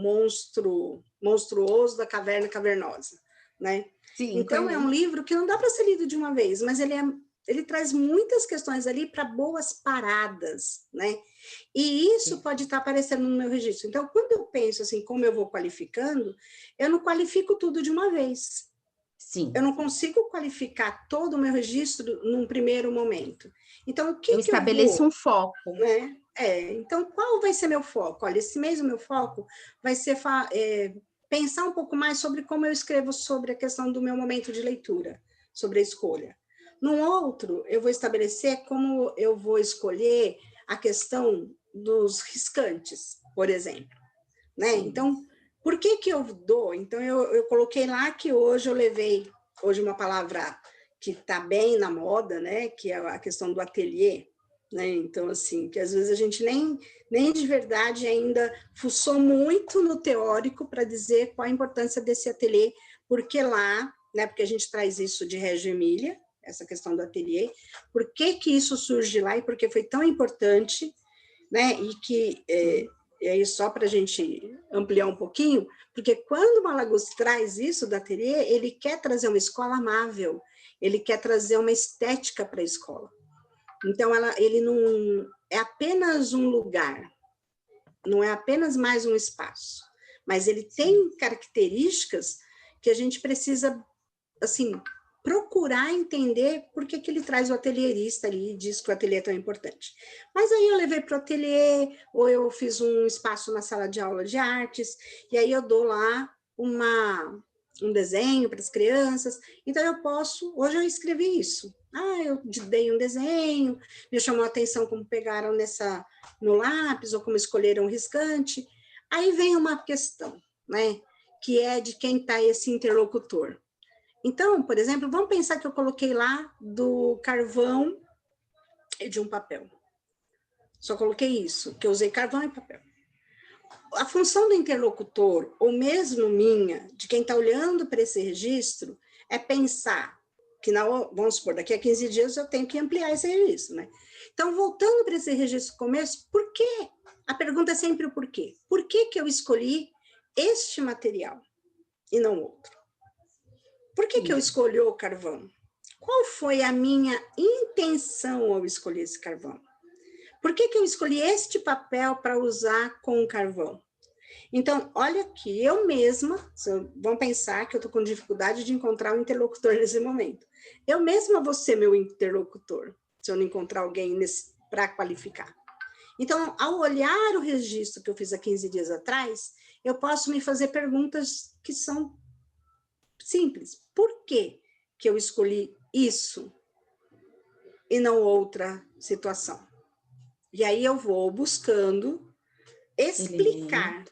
Monstruoso da Caverna Cavernosa, né? Sim, então conheço. É um livro que não dá para ser lido de uma vez, mas ele traz muitas questões ali para boas paradas, né? E isso pode estar aparecendo no meu registro. Então, quando eu penso assim, como eu vou qualificando, eu não qualifico tudo de uma vez. Sim. Eu não consigo qualificar todo o meu registro num primeiro momento. Então, o que eu estabeleço um foco. Né? Então, qual vai ser meu foco? Olha, esse mês o meu foco vai ser pensar um pouco mais sobre como eu escrevo sobre a questão do meu momento de leitura, sobre a escolha. Num outro, eu vou estabelecer como eu vou escolher a questão dos riscantes, por exemplo. Né? Então, por que eu dou? Então, eu coloquei lá que hoje eu levei uma palavra que está bem na moda, né? Que é a questão do ateliê. Né? Então, assim, que às vezes a gente nem de verdade ainda fuçou muito no teórico para dizer qual a importância desse ateliê, porque lá, né, porque a gente traz isso de Reggio Emília, essa questão do ateliê, por que isso surge lá e por que foi tão importante, né, e aí só para a gente ampliar um pouquinho, porque quando o Malaguzzi traz isso do ateliê, ele quer trazer uma escola amável, ele quer trazer uma estética para a escola. Então, ele não é apenas um lugar, não é apenas mais um espaço, mas ele tem características que a gente precisa, assim, procurar entender por que ele traz o atelierista ali e diz que o ateliê é tão importante. Mas aí eu levei para o ateliê, ou eu fiz um espaço na sala de aula de artes, e aí eu dou lá um desenho para as crianças, então eu posso, hoje eu escrevi isso, eu dei um desenho, me chamou a atenção como pegaram no lápis, ou como escolheram o riscante, aí vem uma questão, né, que é de quem está esse interlocutor. Então, por exemplo, vamos pensar que eu coloquei lá do carvão e de um papel. Só coloquei isso, que eu usei carvão e papel. A função do interlocutor, ou mesmo minha, de quem está olhando para esse registro, é pensar que, vamos supor, daqui a 15 dias eu tenho que ampliar esse registro, né? Então, voltando para esse registro do começo, por quê? A pergunta é sempre o porquê. Por que eu escolhi este material e não outro? Por que eu escolhi o carvão? Qual foi a minha intenção ao escolher esse carvão? Por que eu escolhi este papel para usar com o carvão? Então, olha aqui, eu mesma, vamos pensar que eu estou com dificuldade de encontrar um interlocutor nesse momento. Eu mesma vou ser meu interlocutor, se eu não encontrar alguém para qualificar. Então, ao olhar o registro que eu fiz há 15 dias atrás, eu posso me fazer perguntas que são simples. Por que que eu escolhi isso e não outra situação? E aí eu vou buscando explicar.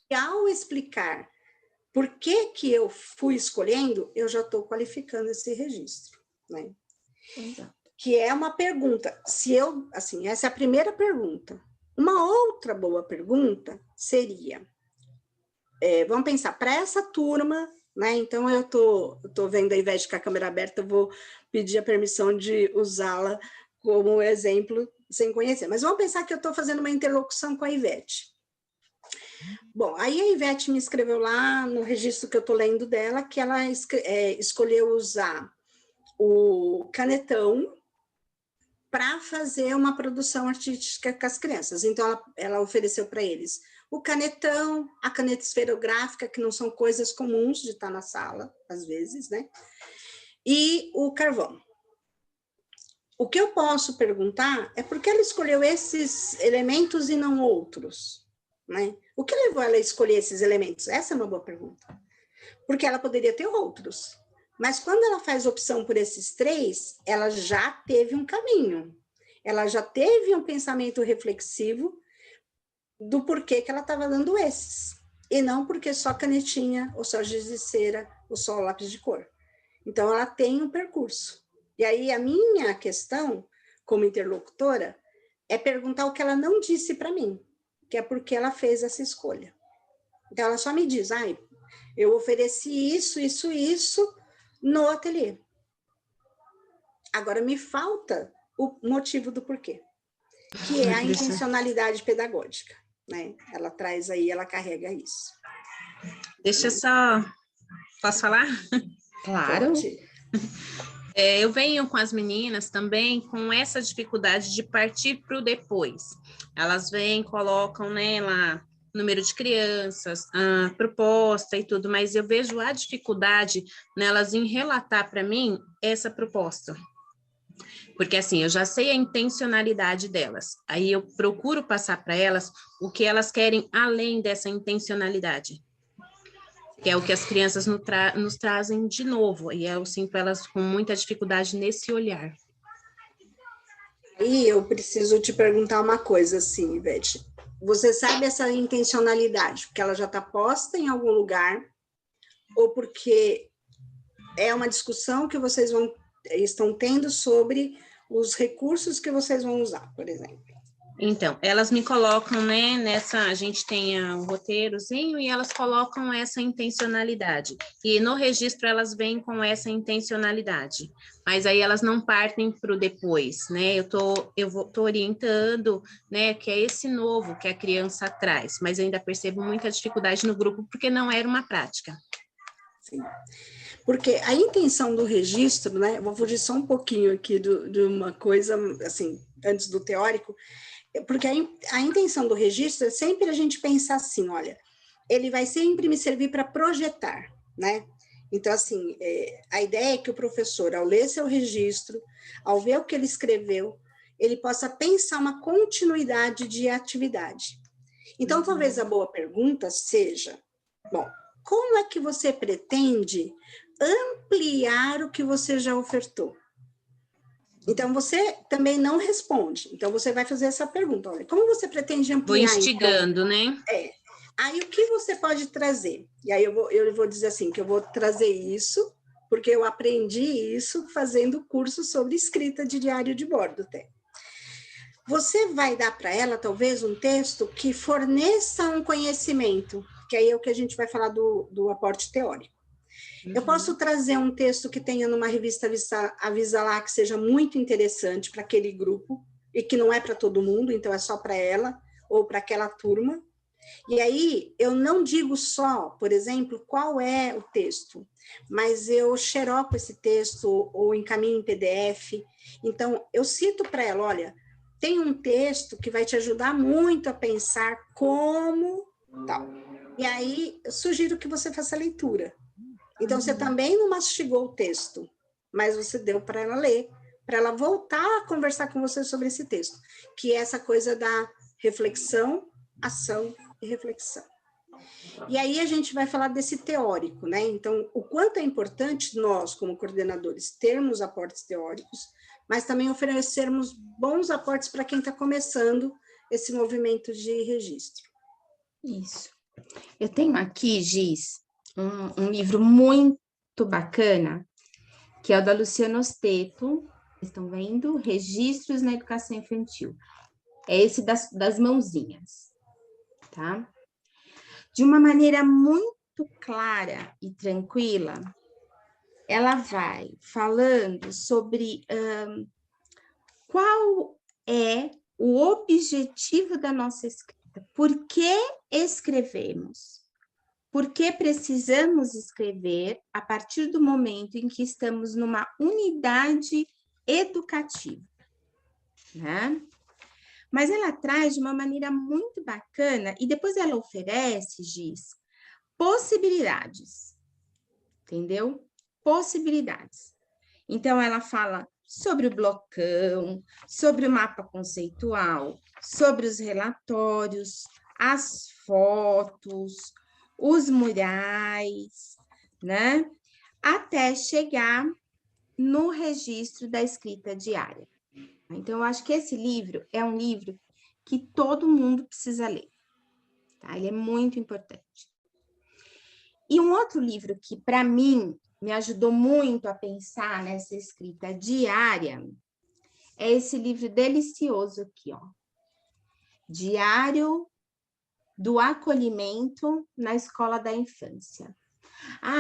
E ao explicar por que que eu fui escolhendo, eu já estou qualificando esse registro, né? Exato. Que é uma pergunta. Se eu, assim, essa é a primeira pergunta. Uma outra boa pergunta seria, vamos pensar, para essa turma, né? Então eu tô vendo a Ivete com a câmera aberta, eu vou pedir a permissão de usá-la como exemplo sem conhecer. Mas vamos pensar que eu estou fazendo uma interlocução com a Ivete. Bom, aí a Ivete me escreveu lá no registro que eu estou lendo dela, que ela escolheu usar o canetão para fazer uma produção artística com as crianças. Então, ela ofereceu para eles o canetão, a caneta esferográfica, que não são coisas comuns de estar na sala, às vezes, né? E o carvão. O que eu posso perguntar é por que ela escolheu esses elementos e não outros, né? O que levou ela a escolher esses elementos? Essa é uma boa pergunta. Porque ela poderia ter outros. Mas quando ela faz opção por esses 3, ela já teve um caminho. Ela já teve um pensamento reflexivo do porquê que ela estava dando esses. E não porque só canetinha, ou só giz de cera, ou só lápis de cor. Então, ela tem um percurso. E aí, a minha questão, como interlocutora, é perguntar o que ela não disse para mim, que é porque ela fez essa escolha. Então, ela só me diz, eu ofereci isso no ateliê. Agora, me falta o motivo do porquê, que é a intencionalidade pedagógica, né? Ela traz aí, ela carrega isso. Deixa eu só... Posso falar? Claro. Pode. Eu venho com as meninas também com essa dificuldade de partir para o depois. Elas vêm, colocam, né, lá número de crianças, a proposta e tudo, mas eu vejo a dificuldade nelas em relatar para mim essa proposta. Porque assim, eu já sei a intencionalidade delas, aí eu procuro passar para elas o que elas querem além dessa intencionalidade, que é o que as crianças nos trazem de novo, e eu sinto elas com muita dificuldade nesse olhar. E eu preciso te perguntar uma coisa, assim, Ivete. Você sabe essa intencionalidade, porque ela já está posta em algum lugar, ou porque é uma discussão que vocês estão tendo sobre os recursos que vocês vão usar, por exemplo? Então, elas me colocam, né, a gente tem um roteirozinho e elas colocam essa intencionalidade. E no registro elas vêm com essa intencionalidade. Mas aí elas não partem para o depois, né? Eu tô orientando, né, que é esse novo que a criança traz. Mas eu ainda percebo muita dificuldade no grupo porque não era uma prática. Sim. Porque a intenção do registro, né? Vou fugir só um pouquinho aqui de uma coisa, assim, antes do teórico, porque a intenção do registro é sempre a gente pensar assim, olha, ele vai sempre me servir para projetar, né? Então, assim, a ideia é que o professor, ao ler seu registro, ao ver o que ele escreveu, ele possa pensar uma continuidade de atividade. Então, talvez a boa pergunta seja, bom, como é que você pretende ampliar o que você já ofertou? Então, você também não responde. Então, você vai fazer essa pergunta. Olha, como você pretende ampliar? Vou instigando, então, né? Aí, o que você pode trazer? E aí, eu vou dizer assim, que eu vou trazer isso, porque eu aprendi isso fazendo curso sobre escrita de diário de bordo até. Você vai dar para ela, talvez, um texto que forneça um conhecimento, que aí é o que a gente vai falar do aporte teórico. Eu posso trazer um texto que tenha numa revista Avisa Lá, que seja muito interessante para aquele grupo, e que não é para todo mundo, então é só para ela, ou para aquela turma. E aí, eu não digo só, por exemplo, qual é o texto, mas eu xeroco esse texto, ou encaminho em PDF. Então, eu cito para ela, olha, tem um texto que vai te ajudar muito a pensar como tal. E aí, eu sugiro que você faça a leitura. Então, você também não mastigou o texto, mas você deu para ela ler, para ela voltar a conversar com você sobre esse texto, que é essa coisa da reflexão, ação e reflexão. E aí a gente vai falar desse teórico, né? Então, o quanto é importante nós, como coordenadores, termos aportes teóricos, mas também oferecermos bons aportes para quem está começando esse movimento de registro. Isso. Eu tenho aqui, Giz, um livro muito bacana, que é o da Luciana Osteto. Vocês estão vendo? Registros na Educação Infantil. É esse das mãozinhas, tá? De uma maneira muito clara e tranquila, ela vai falando sobre qual é o objetivo da nossa escrita. Por que escrevemos? Por que precisamos escrever a partir do momento em que estamos numa unidade educativa, né? Mas ela traz de uma maneira muito bacana e depois ela oferece, Giz, possibilidades, entendeu? Possibilidades. Então, ela fala sobre o blocão, sobre o mapa conceitual, sobre os relatórios, as fotos, os murais, né? Até chegar no registro da escrita diária. Então, eu acho que esse livro é um livro que todo mundo precisa ler, tá? Ele é muito importante. E um outro livro que, para mim, me ajudou muito a pensar nessa escrita diária é esse livro delicioso aqui, ó. Diário do Acolhimento na Escola da Infância.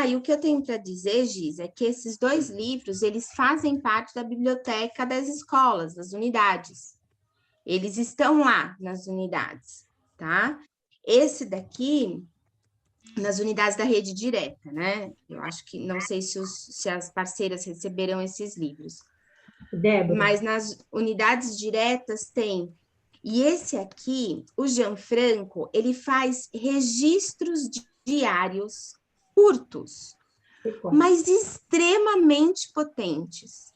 E o que eu tenho para dizer, Giz, é que esses dois livros, eles fazem parte da biblioteca das escolas, das unidades. Eles estão lá nas unidades, tá? Esse daqui, nas unidades da rede direta, né? Eu acho que, não sei se as parceiras receberam esses livros. Débora. Mas nas unidades diretas tem. E esse aqui, o Gianfranco, ele faz registros diários curtos, mas extremamente potentes,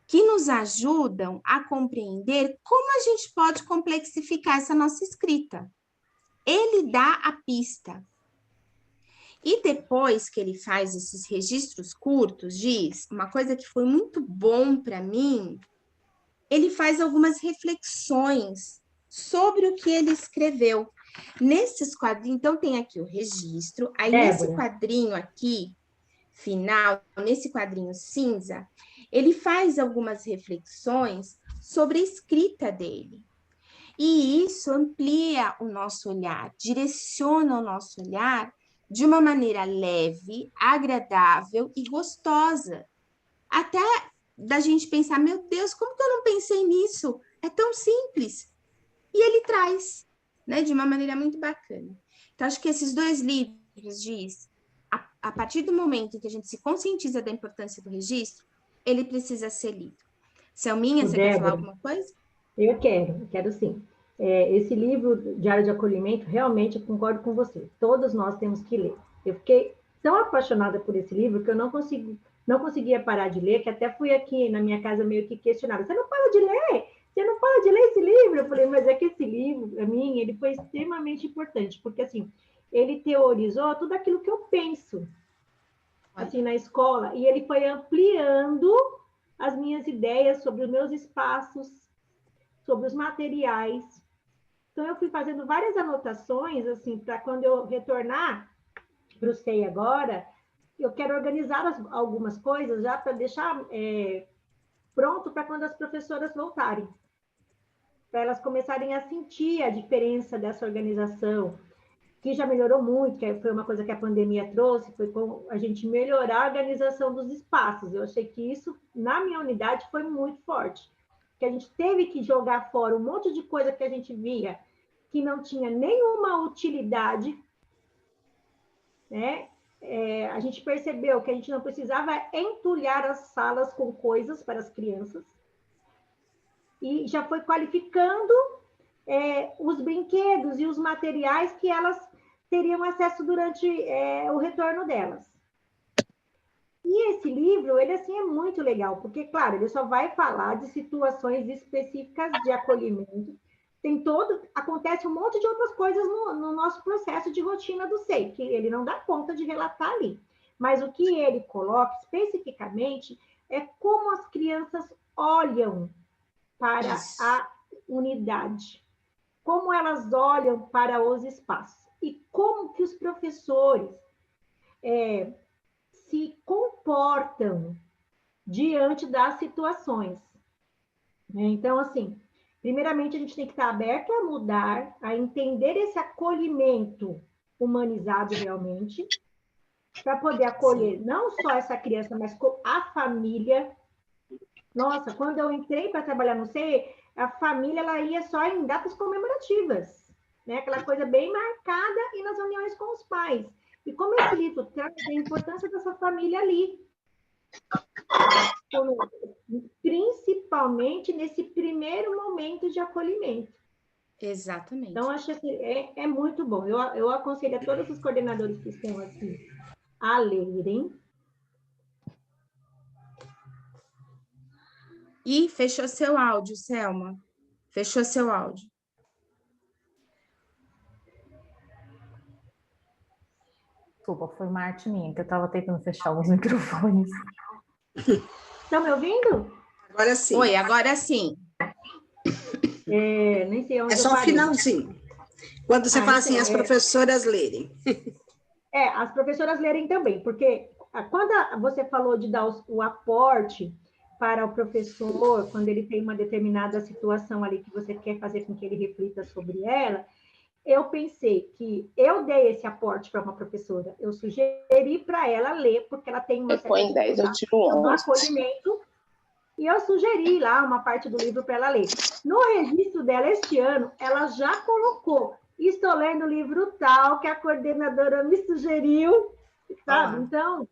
que nos ajudam a compreender como a gente pode complexificar essa nossa escrita. Ele dá a pista. E depois que ele faz esses registros curtos, diz, uma coisa que foi muito bom para mim, ele faz algumas reflexões sobre o que ele escreveu. Nesses quadrinhos, então tem aqui o registro, aí nesse quadrinho aqui, final, nesse quadrinho cinza, ele faz algumas reflexões sobre a escrita dele. E isso amplia o nosso olhar, direciona o nosso olhar de uma maneira leve, agradável e gostosa. Até da gente pensar, meu Deus, como que eu não pensei nisso? É tão simples. E ele traz, né, de uma maneira muito bacana. Então, acho que esses dois livros diz, a partir do momento em que a gente se conscientiza da importância do registro, ele precisa ser lido. Selminha, você quer falar alguma coisa? Eu quero sim. Esse livro, Diário de Acolhimento, realmente eu concordo com você. Todos nós temos que ler. Eu fiquei tão apaixonada por esse livro que eu não conseguia parar de ler, que até fui aqui na minha casa meio que questionada. Você não para de ler? Você não para de ler esse livro? Eu falei, mas é que esse livro, para mim, ele foi extremamente importante, porque, assim, ele teorizou tudo aquilo que eu penso, assim, na escola, e ele foi ampliando as minhas ideias sobre os meus espaços, sobre os materiais. Então, eu fui fazendo várias anotações, assim, para quando eu retornar para o SEI agora, eu quero organizar algumas coisas já para deixar pronto para quando as professoras voltarem, para elas começarem a sentir a diferença dessa organização, que já melhorou muito, que foi uma coisa que a pandemia trouxe, foi com a gente melhorar a organização dos espaços. Eu achei que isso, na minha unidade, foi muito forte, que a gente teve que jogar fora um monte de coisa que a gente via que não tinha nenhuma utilidade, né? A gente percebeu que a gente não precisava entulhar as salas com coisas para as crianças, e já foi qualificando os brinquedos e os materiais que elas teriam acesso durante o retorno delas. E esse livro, ele assim, é muito legal, porque, claro, ele só vai falar de situações específicas de acolhimento, acontece um monte de outras coisas no nosso processo de rotina do SEI, que ele não dá conta de relatar ali. Mas o que ele coloca especificamente é como as crianças olham para a unidade, como elas olham para os espaços e como que os professores se comportam diante das situações. Então, assim, primeiramente a gente tem que estar aberto a mudar, a entender esse acolhimento humanizado realmente, para poder acolher não só essa criança, mas a família. Nossa, quando eu entrei para trabalhar no CE, a família ela ia só em datas comemorativas, né? Aquela coisa bem marcada e nas reuniões com os pais. E como esse livro traz a importância dessa família ali, principalmente nesse primeiro momento de acolhimento. Exatamente. Então, acho que é muito bom. Eu aconselho a todos os coordenadores que estão aqui a lerem. E fechou seu áudio, Selma. Fechou seu áudio. Desculpa, foi uma arte minha, que eu estava tentando fechar os microfones. Estão me ouvindo? Agora sim. Oi, agora sim. Nem sei onde é só o finalzinho. Quando você fala assim, as professoras lerem. As professoras lerem também, porque quando você falou de dar o aporte para o professor, quando ele tem uma determinada situação ali que você quer fazer com que ele reflita sobre ela, eu pensei que eu dei esse aporte para uma professora, eu sugeri para ela ler, porque ela tem uma certa dificuldade no acolhimento, e eu sugeri lá uma parte do livro para ela ler. No registro dela este ano, ela já colocou: estou lendo o livro tal, que a coordenadora me sugeriu, sabe? Então,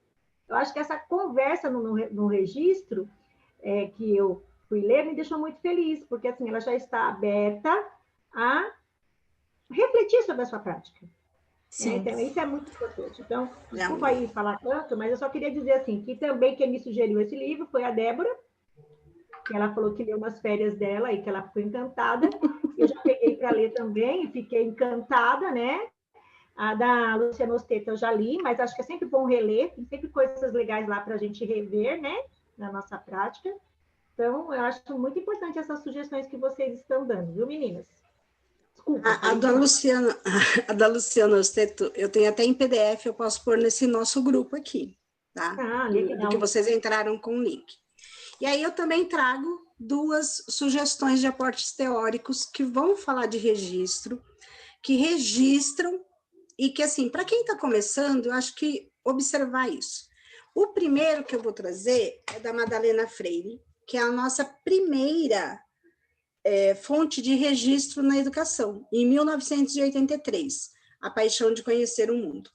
eu acho que essa conversa no registro que eu fui ler me deixou muito feliz, porque assim, ela já está aberta a refletir sobre a sua prática. Sim. Então, isso é muito importante. Então, desculpa aí falar tanto, mas eu só queria dizer assim, que também quem me sugeriu esse livro foi a Débora, que ela falou que leu nas férias dela e que ela ficou encantada. Eu já peguei para ler também e fiquei encantada, né? A da Luciana Osteto eu já li, mas acho que é sempre bom reler, tem sempre coisas legais lá para a gente rever, né? Na nossa prática. Então, eu acho muito importante essas sugestões que vocês estão dando, viu, meninas? Desculpa. A da Luciana Osteto, eu tenho até em PDF, eu posso pôr nesse nosso grupo aqui, tá? Legal. Do que vocês entraram com o link. E aí eu também trago 2 sugestões de aportes teóricos que vão falar de registro, que registram e que, assim, para quem está começando, eu acho que observar isso. O primeiro que eu vou trazer é da Madalena Freire, que é a nossa primeira fonte de registro na educação, em 1983, A Paixão de Conhecer o Mundo.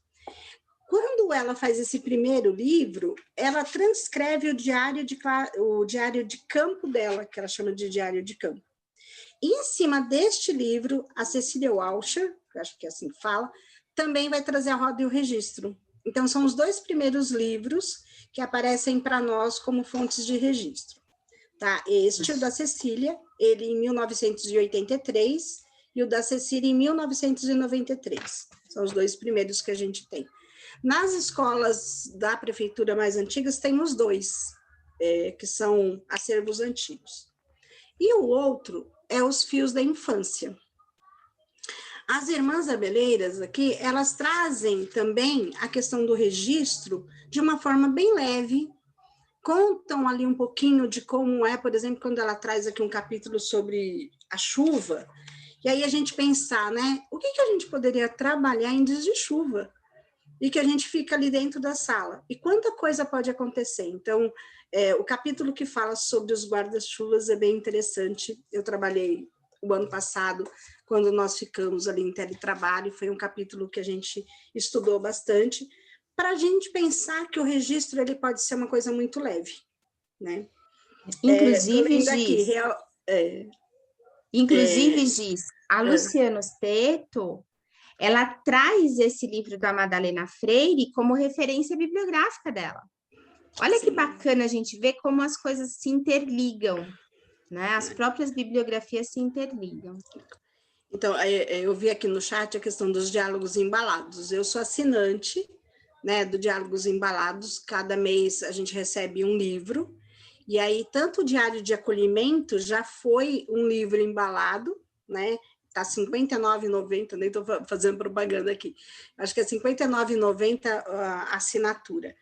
Quando ela faz esse primeiro livro, ela transcreve o diário de campo dela, que ela chama de diário de campo. E em cima deste livro, a Cecília Walsher, acho que é assim que fala, também vai trazer a roda e o registro. Então, são os 2 primeiros livros que aparecem para nós como fontes de registro. Tá? Este, o da Cecília, ele em 1983, e o da Cecília em 1993. São os 2 primeiros que a gente tem. Nas escolas da prefeitura mais antigas, tem os 2, que são acervos antigos. E o outro é os fios da infância. As irmãs abeleiras aqui, elas trazem também a questão do registro de uma forma bem leve, contam ali um pouquinho de como é, por exemplo, quando ela traz aqui um capítulo sobre a chuva, e aí a gente pensar, né, o que a gente poderia trabalhar em dias de chuva? E que a gente fica ali dentro da sala. E quanta coisa pode acontecer. Então, o capítulo que fala sobre os guarda-chuvas é bem interessante. Eu trabalhei o ano passado, quando nós ficamos ali em teletrabalho, foi um capítulo que a gente estudou bastante, para a gente pensar que o registro ele pode ser uma coisa muito leve, né? Inclusive, Giz, a Luciana Osteto, ela traz esse livro da Madalena Freire como referência bibliográfica dela. Olha que bacana a gente ver como as coisas se interligam, né? As próprias bibliografias se interligam. Então, eu vi aqui no chat a questão dos diálogos embalados. Eu sou assinante, né, do Diálogos Embalados. Cada mês a gente recebe um livro. E aí, tanto o Diário de Acolhimento já foi um livro embalado, né? Está R$ 59,90, nem estou fazendo propaganda aqui. Acho que é R$ 59,90 a assinatura.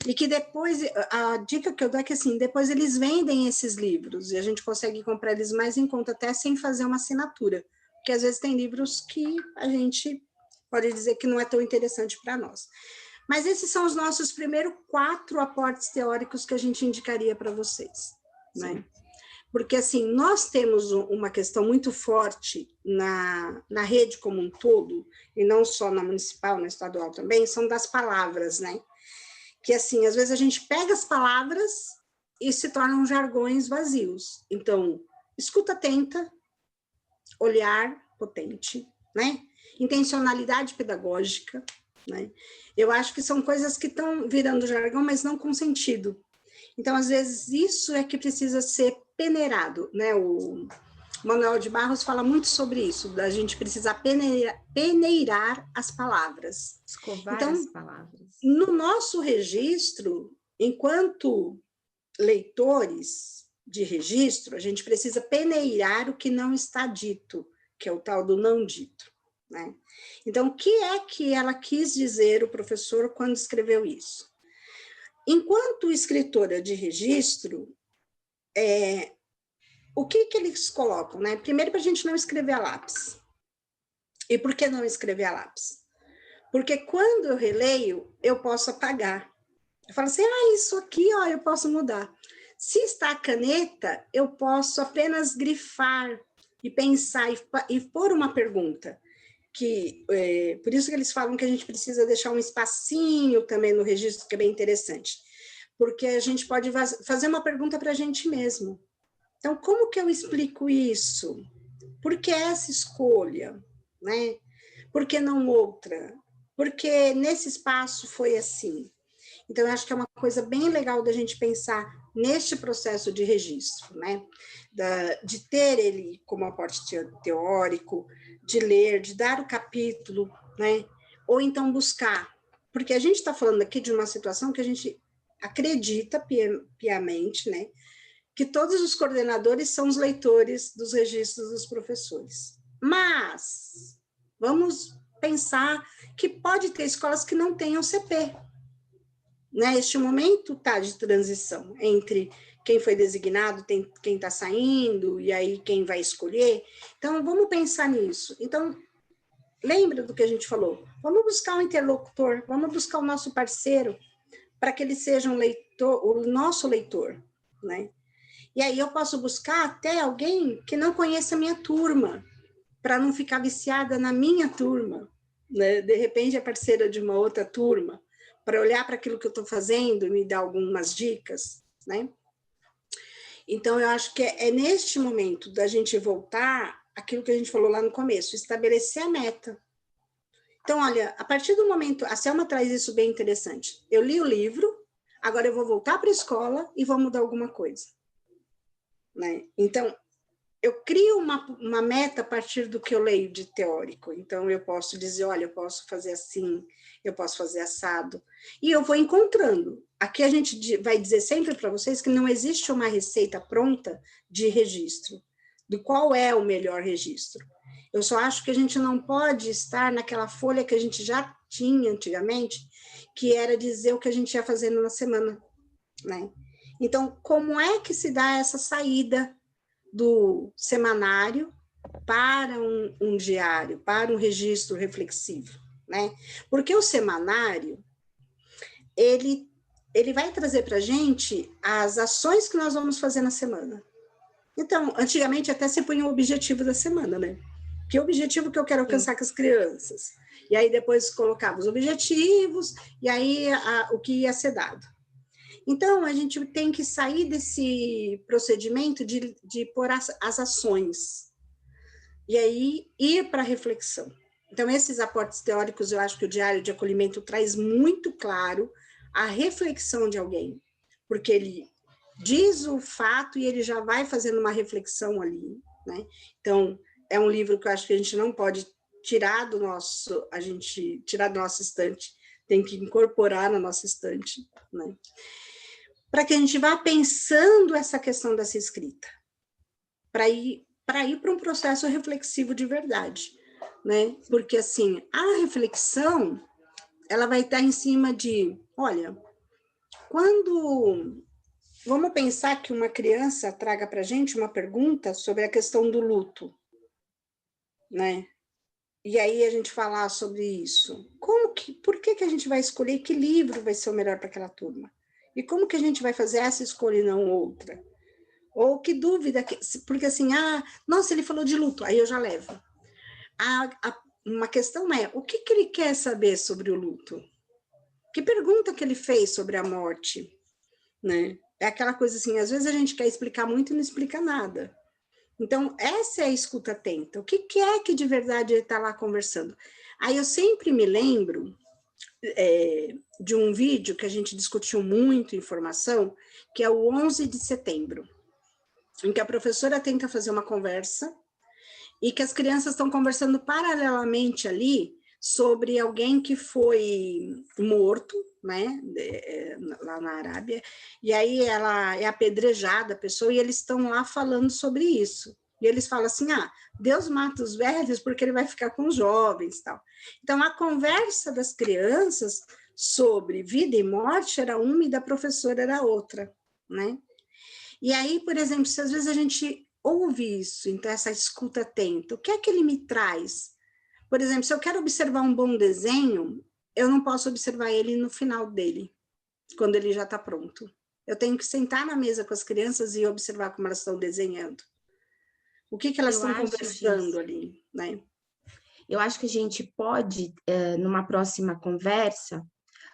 E que depois, a dica que eu dou é que assim, depois eles vendem esses livros e a gente consegue comprar eles mais em conta, até sem fazer uma assinatura. Porque às vezes tem livros que a gente pode dizer que não é tão interessante para nós. Mas esses são os nossos primeiros 4 aportes teóricos que a gente indicaria para vocês, né? Porque, assim, nós temos uma questão muito forte na rede como um todo, e não só na municipal, na estadual também, são das palavras, né? Que, assim, às vezes a gente pega as palavras e se tornam jargões vazios. Então, escuta atenta, olhar potente, né? Intencionalidade pedagógica, né? Eu acho que são coisas que estão virando jargão, mas não com sentido. Então, às vezes, isso é que precisa ser peneirado, né? O Manuel de Barros fala muito sobre isso, da gente precisar peneirar as palavras. Escovar então, as palavras. No nosso registro, enquanto leitores de registro, a gente precisa peneirar o que não está dito, que é o tal do não dito, né? Então, o que é que ela quis dizer, o professor, quando escreveu isso? Enquanto escritora de registro, o que eles colocam, né? Primeiro, para a gente não escrever a lápis. E por que não escrever a lápis? Porque quando eu releio, eu posso apagar. Eu falo assim, isso aqui, ó, eu posso mudar. Se está a caneta, eu posso apenas grifar e pensar e pôr uma pergunta. Por isso que eles falam que a gente precisa deixar um espacinho também no registro, que é bem interessante. Porque a gente pode fazer uma pergunta para a gente mesmo. Então, como que eu explico isso? Por que essa escolha? Né? Por que não outra? Porque nesse espaço foi assim. Então, eu acho que é uma coisa bem legal da gente pensar neste processo de registro, né? De ter ele como aporte teórico, de ler, de dar o capítulo, né? Ou então buscar. Porque a gente está falando aqui de uma situação que a gente acredita piamente, né? Que todos os coordenadores são os leitores dos registros dos professores. Mas vamos pensar que pode ter escolas que não tenham CP. Né? Este momento está de transição entre quem foi designado, quem está saindo, e aí quem vai escolher. Então, vamos pensar nisso. Então, lembra do que a gente falou? Vamos buscar um interlocutor, vamos buscar o nosso parceiro, para que ele seja o nosso leitor, né? E aí eu posso buscar até alguém que não conheça a minha turma, para não ficar viciada na minha turma, né? De repente é parceira de uma outra turma, para olhar para aquilo que eu estou fazendo e me dar algumas dicas, né? Então, eu acho que é neste momento da gente voltar àquilo que a gente falou lá no começo, estabelecer a meta. Então, olha, a partir do momento, a Selma traz isso bem interessante. Eu li o livro, agora eu vou voltar para a escola e vou mudar alguma coisa. Né? Então, eu crio uma meta a partir do que eu leio de teórico. Então, eu posso dizer, olha, eu posso fazer assim, eu posso fazer assado. E eu vou encontrando. Aqui a gente vai dizer sempre para vocês que não existe uma receita pronta de registro, de qual é o melhor registro. Eu só acho que a gente não pode estar naquela folha que a gente já tinha antigamente, que era dizer o que a gente ia fazendo na semana. Né? Então, como é que se dá essa saída do semanário para um diário, para um registro reflexivo, né? Porque o semanário, ele vai trazer para a gente as ações que nós vamos fazer na semana. Então, antigamente até se punha o objetivo da semana, né? Que objetivo que eu quero alcançar com as crianças? E aí depois colocava os objetivos, e aí o que ia ser dado. Então, a gente tem que sair desse procedimento de pôr as ações e aí ir para a reflexão. Então, esses aportes teóricos, eu acho que o Diário de Acolhimento traz muito claro a reflexão de alguém, porque ele diz o fato e ele já vai fazendo uma reflexão ali, né? Então, é um livro que eu acho que a gente não pode tirar do nosso estante, tem que incorporar na nossa estante, né? Para que a gente vá pensando essa questão dessa escrita, para ir para um processo reflexivo de verdade, né? Porque, assim, a reflexão, ela vai estar em cima de, olha, vamos pensar que uma criança traga para a gente uma pergunta sobre a questão do luto, né? E aí a gente falar sobre isso. Por que a gente vai escolher que livro vai ser o melhor para aquela turma? E como que a gente vai fazer essa escolha e não outra? Ou que dúvida, porque assim, nossa, ele falou de luto, aí eu já levo. Uma questão é, o que ele quer saber sobre o luto? Que pergunta que ele fez sobre a morte? Né? É aquela coisa assim, às vezes a gente quer explicar muito e não explica nada. Então, essa é a escuta atenta. O que é que de verdade ele está lá conversando? Aí eu sempre me lembro de um vídeo que a gente discutiu muito em formação, que é o 11 de setembro, em que a professora tenta fazer uma conversa e que as crianças estão conversando paralelamente ali sobre alguém que foi morto, né, lá na Arábia, e aí ela é apedrejada, a pessoa, e eles estão lá falando sobre isso. E eles falam assim, Deus mata os velhos porque ele vai ficar com os jovens, tal. Então, a conversa das crianças sobre vida e morte era uma e da professora era outra, né? E aí, por exemplo, se às vezes a gente ouve isso, então essa escuta atenta, o que é que ele me traz? Por exemplo, se eu quero observar um bom desenho, eu não posso observar ele no final dele, quando ele já está pronto. Eu tenho que sentar na mesa com as crianças e observar como elas estão desenhando. O que elas estão conversando ali, né? Eu acho que a gente pode, numa próxima conversa,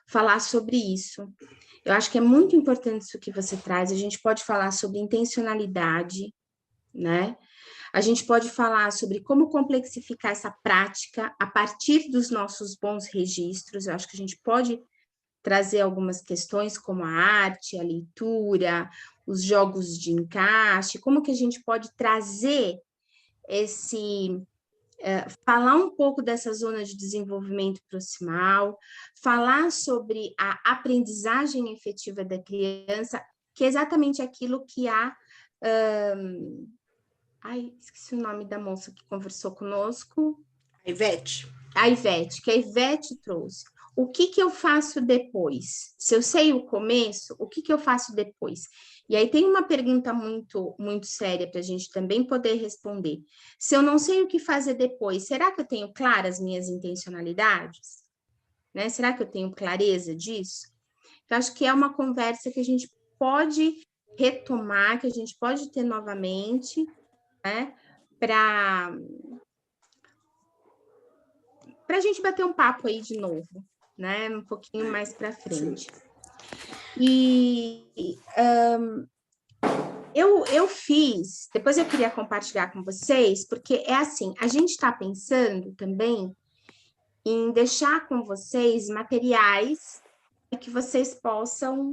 falar sobre isso. Eu acho que é muito importante isso que você traz. A gente pode falar sobre intencionalidade, né? A gente pode falar sobre como complexificar essa prática a partir dos nossos bons registros. Eu acho que a gente pode trazer algumas questões como a arte, a leitura, os jogos de encaixe, como que a gente pode trazer falar um pouco dessa zona de desenvolvimento proximal, falar sobre a aprendizagem efetiva da criança, que é exatamente aquilo que esqueci o nome da moça que conversou conosco. A Ivete. Que a Ivete trouxe. O que eu faço depois? Se eu sei o começo, o que eu faço depois? E aí tem uma pergunta muito, muito séria para a gente também poder responder. Se eu não sei o que fazer depois, será que eu tenho claras minhas intencionalidades? Né? Será que eu tenho clareza disso? Eu acho que é uma conversa que a gente pode retomar, que a gente pode ter novamente, né? Para a gente bater um papo aí de novo, né? Um pouquinho mais para frente. E eu fiz, depois eu queria compartilhar com vocês, porque é assim, a gente está pensando também em deixar com vocês materiais que vocês possam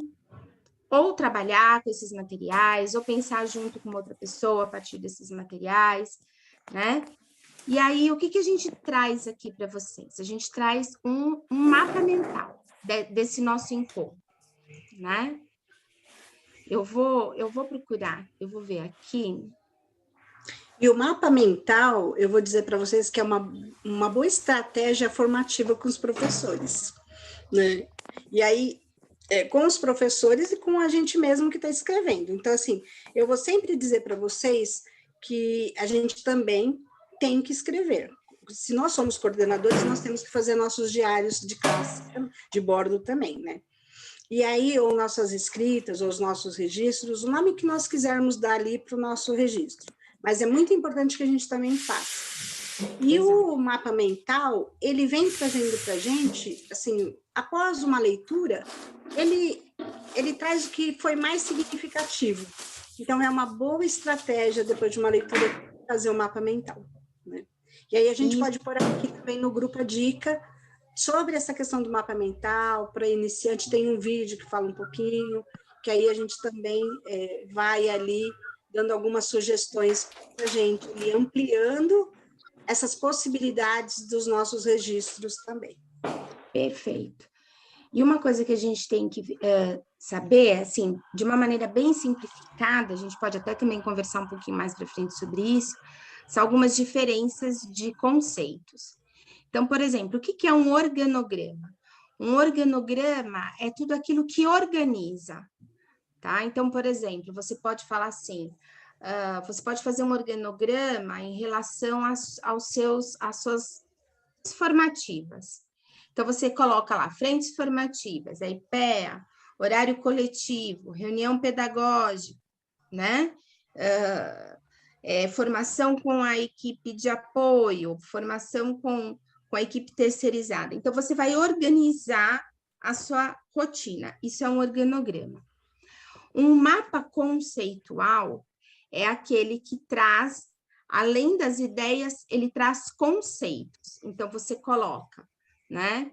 ou trabalhar com esses materiais, ou pensar junto com outra pessoa a partir desses materiais, né? E aí, o que a gente traz aqui para vocês? A gente traz um mapa mental desse nosso encontro, né? Eu vou procurar, eu vou ver aqui. E o mapa mental, eu vou dizer para vocês que é uma boa estratégia formativa com os professores, né? E aí, com os professores e com a gente mesmo que está escrevendo. Então, assim, eu vou sempre dizer para vocês que a gente também tem que escrever. Se nós somos coordenadores, nós temos que fazer nossos diários de classe, de bordo também, né? E aí, ou nossas escritas, ou os nossos registros, o nome que nós quisermos dar ali para o nosso registro. Mas é muito importante que a gente também faça. E o mapa mental, ele vem trazendo para a gente, assim, após uma leitura, ele traz o que foi mais significativo. Então, é uma boa estratégia, depois de uma leitura, fazer o mapa mental, né? E aí a gente pode pôr aqui também no grupo a dica sobre essa questão do mapa mental, para iniciante tem um vídeo que fala um pouquinho, que aí a gente também vai ali dando algumas sugestões para a gente ir ampliando essas possibilidades dos nossos registros também. Perfeito. E uma coisa que a gente tem que saber, assim, de uma maneira bem simplificada, a gente pode até também conversar um pouquinho mais para frente sobre isso, são algumas diferenças de conceitos. Então, por exemplo, o que é um organograma? Um organograma é tudo aquilo que organiza, tá? Então, por exemplo, você pode falar assim, você pode fazer um organograma em relação às suas formativas. Então, você coloca lá, frentes formativas, aí IPEA, horário coletivo, reunião pedagógica, né? Formação com a equipe de apoio, formação com a equipe terceirizada. Então, você vai organizar a sua rotina. Isso é um organograma. Um mapa conceitual é aquele que traz, além das ideias, ele traz conceitos. Então, você coloca, né?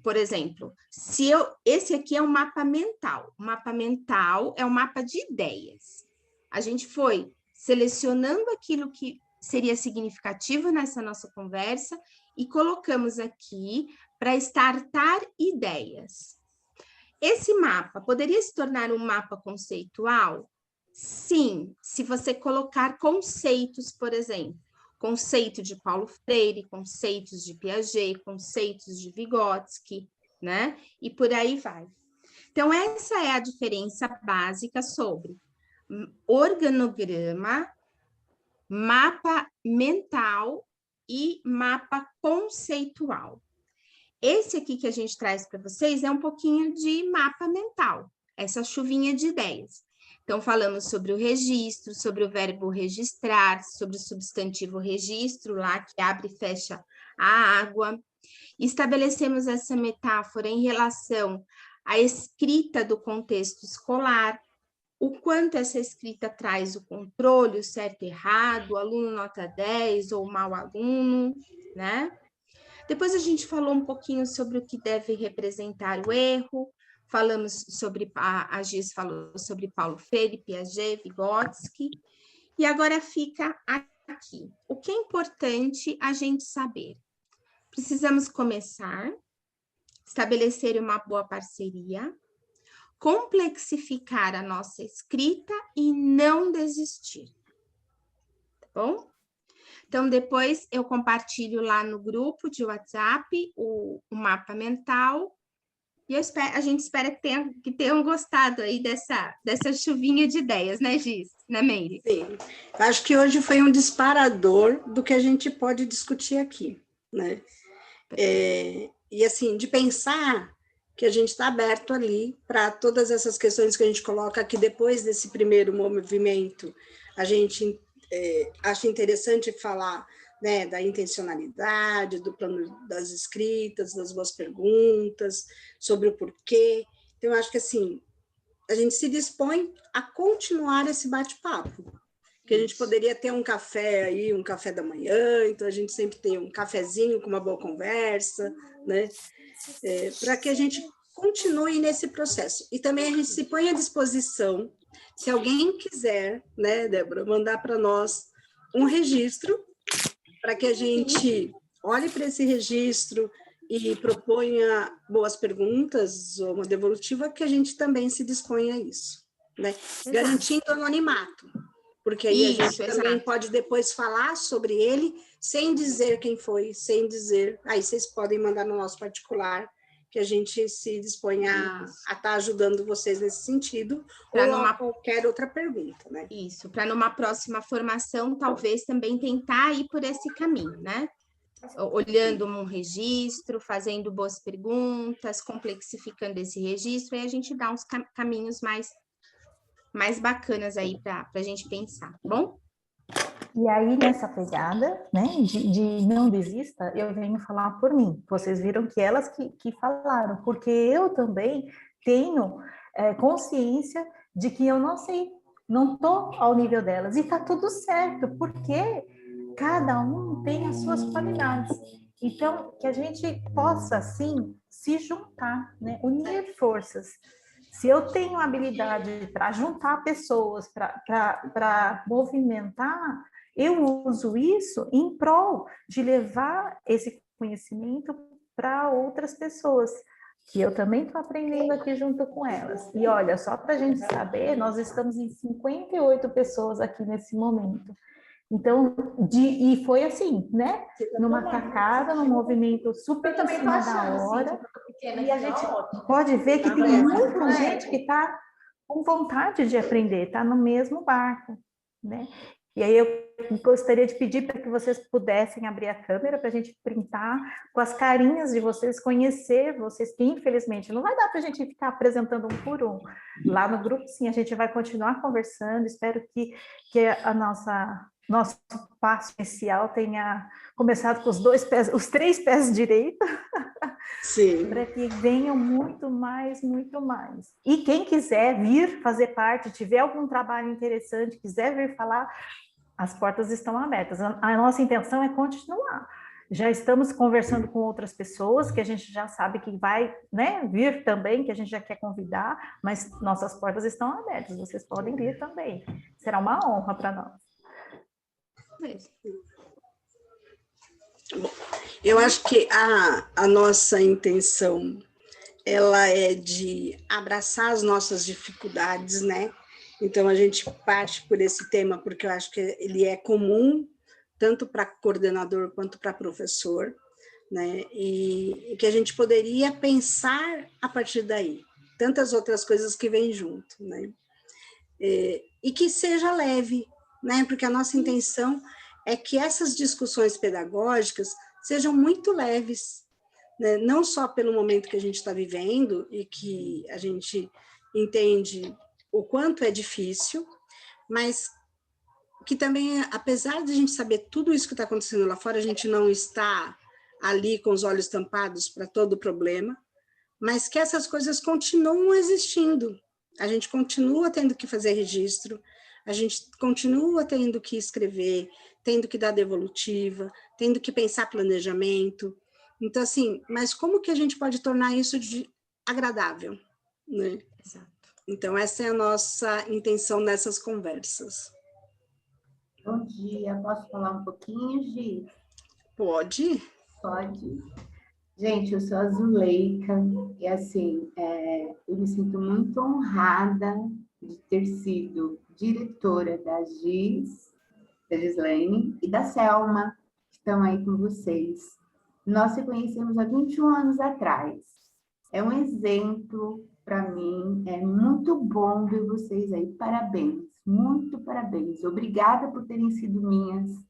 Por exemplo, esse aqui é um mapa mental. O mapa mental é um mapa de ideias. A gente foi selecionando aquilo que seria significativo nessa nossa conversa e colocamos aqui para startar ideias. Esse mapa poderia se tornar um mapa conceitual? Sim, se você colocar conceitos, por exemplo, conceito de Paulo Freire, conceitos de Piaget, conceitos de Vygotsky, né? E por aí vai. Então, essa é a diferença básica sobre organograma, mapa mental e mapa conceitual. Esse aqui que a gente traz para vocês é um pouquinho de mapa mental, essa chuvinha de ideias. Então, falamos sobre o registro, sobre o verbo registrar, sobre o substantivo registro, lá que abre e fecha a água. Estabelecemos essa metáfora em relação à escrita do contexto escolar, o quanto essa escrita traz o controle, o certo e errado, o aluno nota 10 ou o mau aluno, né? Depois a gente falou um pouquinho sobre o que deve representar o erro, falamos sobre, a Giz falou sobre Paulo Freire, Piaget, Vygotsky, e agora fica aqui. O que é importante a gente saber? Precisamos começar, estabelecer uma boa parceria, complexificar a nossa escrita e não desistir, tá bom? Então, depois eu compartilho lá no grupo de WhatsApp o mapa mental e a gente espera que tenham gostado aí dessa chuvinha de ideias, né, Giz? Né, Meire? Sim, acho que hoje foi um disparador do que a gente pode discutir aqui, né? E assim, de pensar que a gente está aberto ali para todas essas questões que a gente coloca aqui depois desse primeiro movimento, a gente acha interessante falar, né, da intencionalidade, do plano das escritas, das boas perguntas, sobre o porquê. Então, eu acho que assim, a gente se dispõe a continuar esse bate-papo, que a gente poderia ter um café aí, um café da manhã, então a gente sempre tem um cafezinho com uma boa conversa, né? Para que a gente continue nesse processo. E também a gente se põe à disposição, se alguém quiser, né, Débora, mandar para nós um registro, para que a gente olhe para esse registro e proponha boas perguntas ou uma devolutiva, que a gente também se dispõe a isso, né? Garantindo anonimato, porque aí a gente também pode depois falar sobre ele, sem dizer quem foi, sem dizer... Aí vocês podem mandar no nosso particular, que a gente se dispõe a estar ajudando vocês nesse sentido, ou a qualquer outra pergunta, né? Isso, para numa próxima formação, talvez também tentar ir por esse caminho, né? Olhando um registro, fazendo boas perguntas, complexificando esse registro, aí a gente dá uns caminhos mais bacanas aí para a gente pensar, tá bom? E aí, nessa pegada, né, de não desista, eu venho falar por mim. Vocês viram que elas que falaram, porque eu também tenho consciência de que eu não sei, não estou ao nível delas. E está tudo certo, porque cada um tem as suas qualidades. Então, que a gente possa, assim, se juntar, né, unir forças. Se eu tenho habilidade para juntar pessoas, para movimentar, eu uso isso em prol de levar esse conhecimento para outras pessoas, que eu também estou aprendendo aqui junto com elas. E olha, só para a gente saber, nós estamos em 58 pessoas aqui nesse momento. Então, e foi assim, né? Numa tacada, num movimento super em cima da hora. E a gente pode ver que tem muita gente que está com vontade de aprender, está no mesmo barco, né? E aí eu gostaria de pedir para que vocês pudessem abrir a câmera para a gente printar com as carinhas de vocês, conhecer vocês, que infelizmente não vai dar para a gente ficar apresentando um por um. Lá no grupo, sim, a gente vai continuar conversando, espero que nosso passo inicial tenha começado com os 3 pés direitos, para que venham muito mais. E quem quiser vir fazer parte, tiver algum trabalho interessante, quiser vir falar, as portas estão abertas. A nossa intenção é continuar. Já estamos conversando com outras pessoas, que a gente já sabe que vai, né, vir também, que a gente já quer convidar, mas nossas portas estão abertas, vocês podem vir também. Será uma honra para nós. Bom, eu acho que a nossa intenção, ela é de abraçar as nossas dificuldades, né? Então, a gente parte por esse tema, porque eu acho que ele é comum, tanto para coordenador quanto para professor, né? E que a gente poderia pensar a partir daí, tantas outras coisas que vêm junto, né? E que seja leve, né? Porque a nossa intenção é que essas discussões pedagógicas sejam muito leves, né? Não só pelo momento que a gente está vivendo e que a gente entende o quanto é difícil, mas que também, apesar de a gente saber tudo isso que está acontecendo lá fora, a gente não está ali com os olhos tampados para todo o problema, mas que essas coisas continuam existindo. A gente continua tendo que fazer registro, a gente continua tendo que escrever, tendo que dar devolutiva, tendo que pensar planejamento. Então, assim, mas como que a gente pode tornar isso agradável, né? Exato. Então, essa é a nossa intenção nessas conversas. Bom dia, posso falar um pouquinho, Gi? Pode? Pode. Gente, eu sou a Zuleika, e assim, eu me sinto muito honrada de ter sido diretora da Gislaine e da Selma, que estão aí com vocês. Nós se conhecemos há 21 anos atrás. É um exemplo para mim, é muito bom ver vocês aí. Parabéns, muito parabéns. Obrigada por terem sido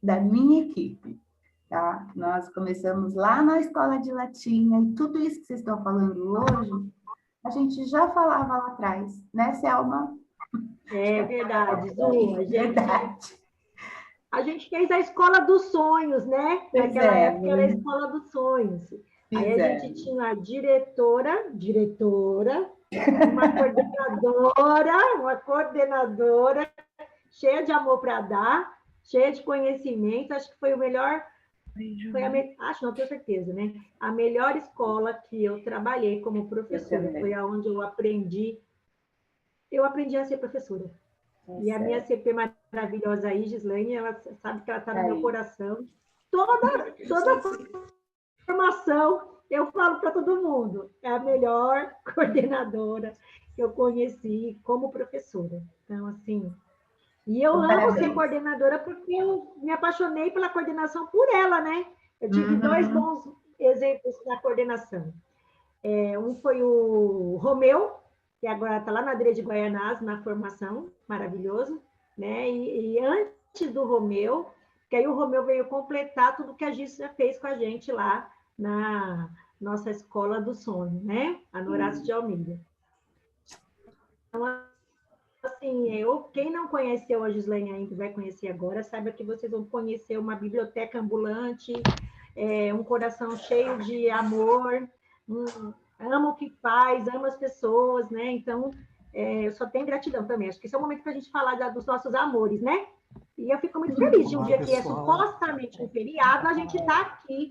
da minha equipe. Tá? Nós começamos lá na escola de latinha, e tudo isso que vocês estão falando hoje, a gente já falava lá atrás, né, Selma? É verdade, Zu. A gente fez a escola dos sonhos, né? Naquela época era a escola dos sonhos. Aí a gente tinha a diretora, uma coordenadora cheia de amor para dar, cheia de conhecimento. Acho que foi o melhor, acho, não tenho certeza, né? A melhor escola que eu trabalhei como professora, foi aonde eu aprendi a ser professora. E a minha CP maravilhosa aí, Gislaine, ela sabe que ela está no meu coração. Toda formação, eu falo para todo mundo, é a melhor coordenadora que eu conheci como professora. Então, assim, e eu amo ser coordenadora porque eu me apaixonei pela coordenação por ela, né? Eu tive 2 bons exemplos na coordenação. Um foi o Romeu, que agora está lá na Adria de Guaianás, na formação, maravilhoso, né? E antes do Romeu, que aí o Romeu veio completar tudo que a Giz já fez com a gente lá na nossa escola do sonho, né? A Norácio de Almeida. Então, assim, quem não conheceu a Gislaine ainda, vai conhecer agora, saiba que vocês vão conhecer uma biblioteca ambulante, um coração cheio de amor, ama o que faz, ama as pessoas, né? Então, eu só tenho gratidão também. Acho que esse é o momento para a gente falar dos nossos amores, né? E eu fico muito feliz de um dia que é supostamente um feriado, a gente está aqui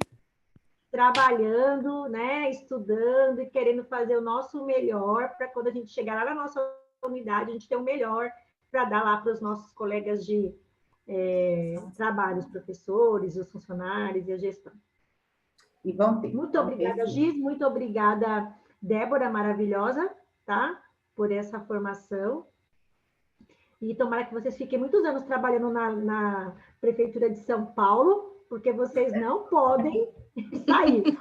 trabalhando, né, estudando e querendo fazer o nosso melhor para quando a gente chegar lá na nossa unidade, a gente ter o melhor para dar lá para os nossos colegas de trabalho, os professores, os funcionários e a gestão. E vão ter. Muito obrigada, Giz, muito obrigada, Débora, maravilhosa, tá? Por essa formação. E tomara que vocês fiquem muitos anos trabalhando na Prefeitura de São Paulo, porque vocês não podem sair.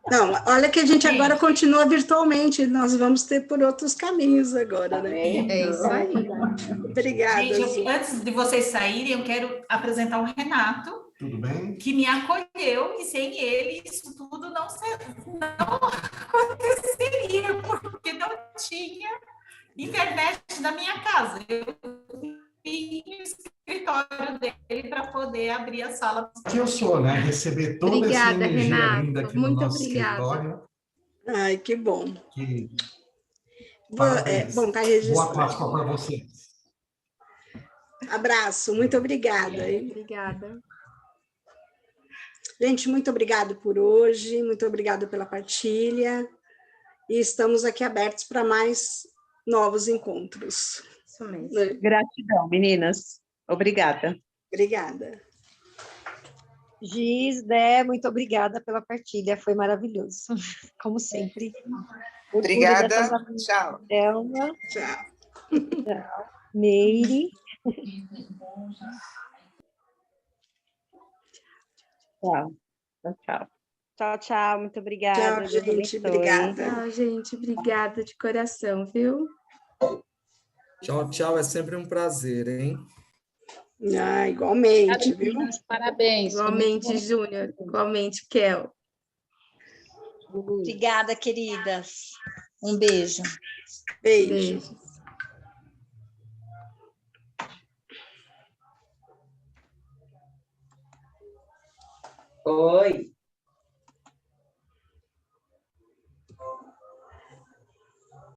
Não, olha que a gente agora continua virtualmente, nós vamos ter por outros caminhos agora, né? É isso aí. Obrigada. Gente, antes de vocês saírem, eu quero apresentar o Renato. Tudo bem? Que me acolheu, e sem ele isso tudo não aconteceria, porque não tinha internet na minha casa. Eu vim no escritório dele para poder abrir a sala. Que eu sou, né? Receber toda essa energia Renato. linda aqui Muito no nosso obrigada. escritório. Ai, que bom. Parabéns. Bom, tá registrado. Boa Páscoa para vocês. Abraço, muito obrigada. Obrigada. Gente, muito obrigado por hoje, muito obrigada pela partilha. E estamos aqui abertos para mais novos encontros. Isso mesmo. Gratidão, meninas. Obrigada. Obrigada. Giz, Dé, muito obrigada pela partilha, foi maravilhoso, como sempre. Obrigada, tchau. Thelma. Tchau. Tchau. Meire. Tchau. Tchau. Tchau, tchau. Muito obrigada. Tchau, gente. Obrigada. Tchau, gente. Obrigada de coração, viu? Tchau, tchau. É sempre um prazer, hein? Ah, igualmente, viu? Parabéns. Igualmente, Júnior. Igualmente, Kel. Obrigada, queridas. Um beijo. Beijo. Oi.